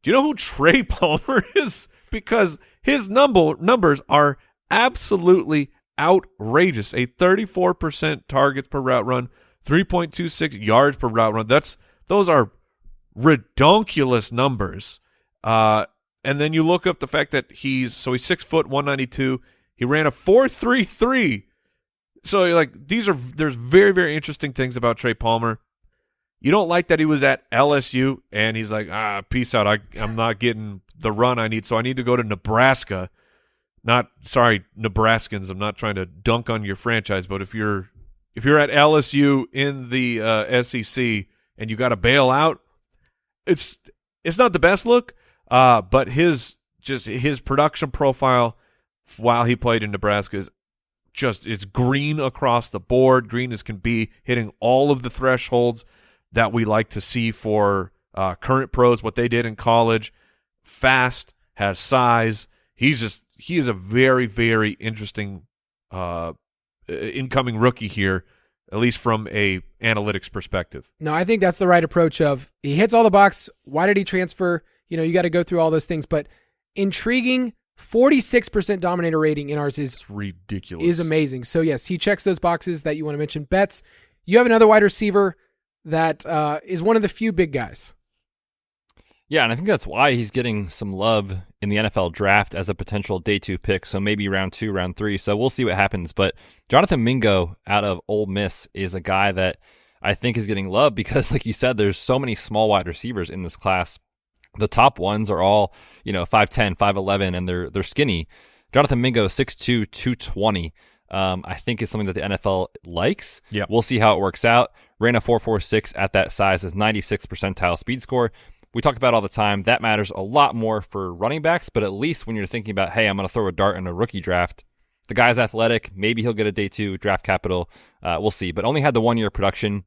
do you know who Trey Palmer is? Because his numbers are absolutely outrageous. A 34% targets per route run, 3.26 yards per route run. Those are redonkulous numbers. And then you look up the fact that he's 6 foot 192. He ran a 4.33. So like there's very, very interesting things about Trey Palmer. You don't like that he was at LSU and he's like, peace out. I'm not getting the run I need, so I need to go to Nebraska. Nebraskans. I'm not trying to dunk on your franchise, but if you're at LSU in the SEC and you got to bail out, it's not the best look. But his production profile while he played in Nebraska is it's green across the board, green as can be, hitting all of the thresholds that we like to see for current pros, what they did in college. Fast, has size. He is a very, very interesting incoming rookie here, at least from a analytics perspective. No, I think that's the right approach of he hits all the box. Why did he transfer? You got to go through all those things, but intriguing. 46% dominator rating in ours is ridiculous. Is amazing. So yes, he checks those boxes that you want to mention. Betz, you have another wide receiver that is one of the few big guys. Yeah, and I think that's why he's getting some love in the NFL draft as a potential day 2 pick, so maybe round 2, round 3. So we'll see what happens. But Jonathan Mingo out of Ole Miss is a guy that I think is getting love because, like you said, there's so many small wide receivers in this class. The top ones are all, 5'10", 5'11", and they're skinny. Jonathan Mingo, 6'2", 220, I think is something that the NFL likes. Yeah, we'll see how it works out. Ran a 4.46 at that size, is 96th percentile speed score. We talk about all the time. That matters a lot more for running backs, but at least when you're thinking about, hey, I'm going to throw a dart in a rookie draft, the guy's athletic. Maybe he'll get a day 2 draft capital. We'll see. But only had the 1-year production,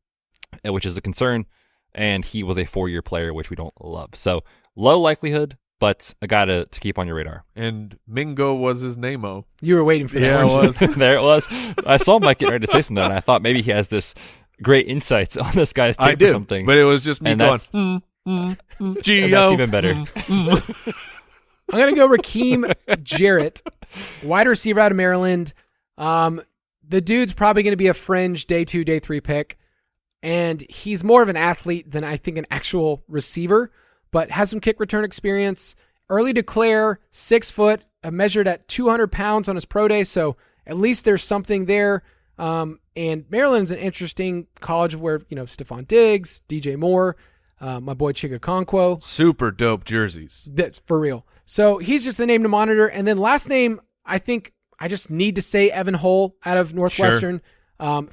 which is a concern. And he was a 4-year player, which we don't love. So low likelihood, but a guy to keep on your radar. And Mingo was his name-o. You were waiting for that. Yeah, it was. There it was. I saw Mike get ready to say something, and I thought maybe he has this great insights on this guy's tape or something. But it was just me and going, Gio. And that's even better. I'm going to go Raheem Jarrett, wide receiver out of Maryland. The dude's probably going to be a fringe day 2, day 3 pick. And he's more of an athlete than I think an actual receiver, but has some kick return experience. Early declare, 6 foot, measured at 200 pounds on his pro day, so at least there's something there. And Maryland's an interesting college where, Stephon Diggs, DJ Moore, my boy Chig Okonkwo. Super dope jerseys. That's for real. So he's just a name to monitor. And then last name, I think I just need to say Evan Hull out of Northwestern. Sure.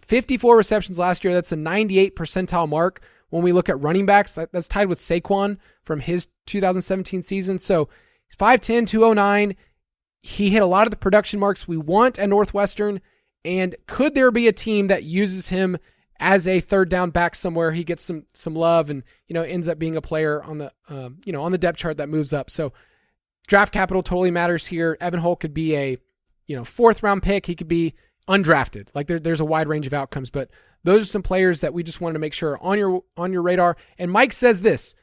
54 receptions last year. That's a 98 percentile mark. When we look at running backs, that's tied with Saquon from his 2017 season. So he's 5'10", 209. He hit a lot of the production marks we want at Northwestern. And could there be a team that uses him as a third down back somewhere, he gets some love and, ends up being a player on the, on the depth chart that moves up. So draft capital totally matters here. Evan Hull could be a, 4th round pick. He could be undrafted. Like there's a wide range of outcomes, but those are some players that we just wanted to make sure are on your radar. And Mike says this,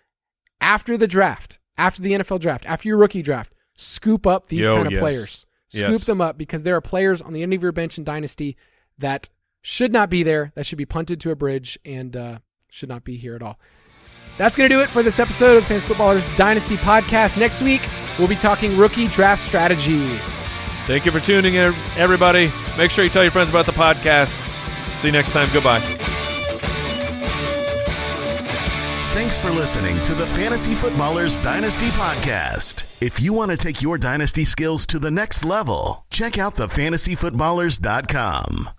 after the draft, after the NFL draft, after your rookie draft, scoop up these kind of players. Scoop them up, because there are players on the end of your bench in Dynasty that should not be there, that should be punted to a bridge, and should not be here at all. That's going to do it for this episode of the Fantasy Footballers Dynasty Podcast. Next week, we'll be talking rookie draft strategy. Thank you for tuning in, everybody. Make sure you tell your friends about the podcast. See you next time. Goodbye. Thanks for listening to the Fantasy Footballers Dynasty Podcast. If you want to take your Dynasty skills to the next level, check out thefantasyfootballers.com.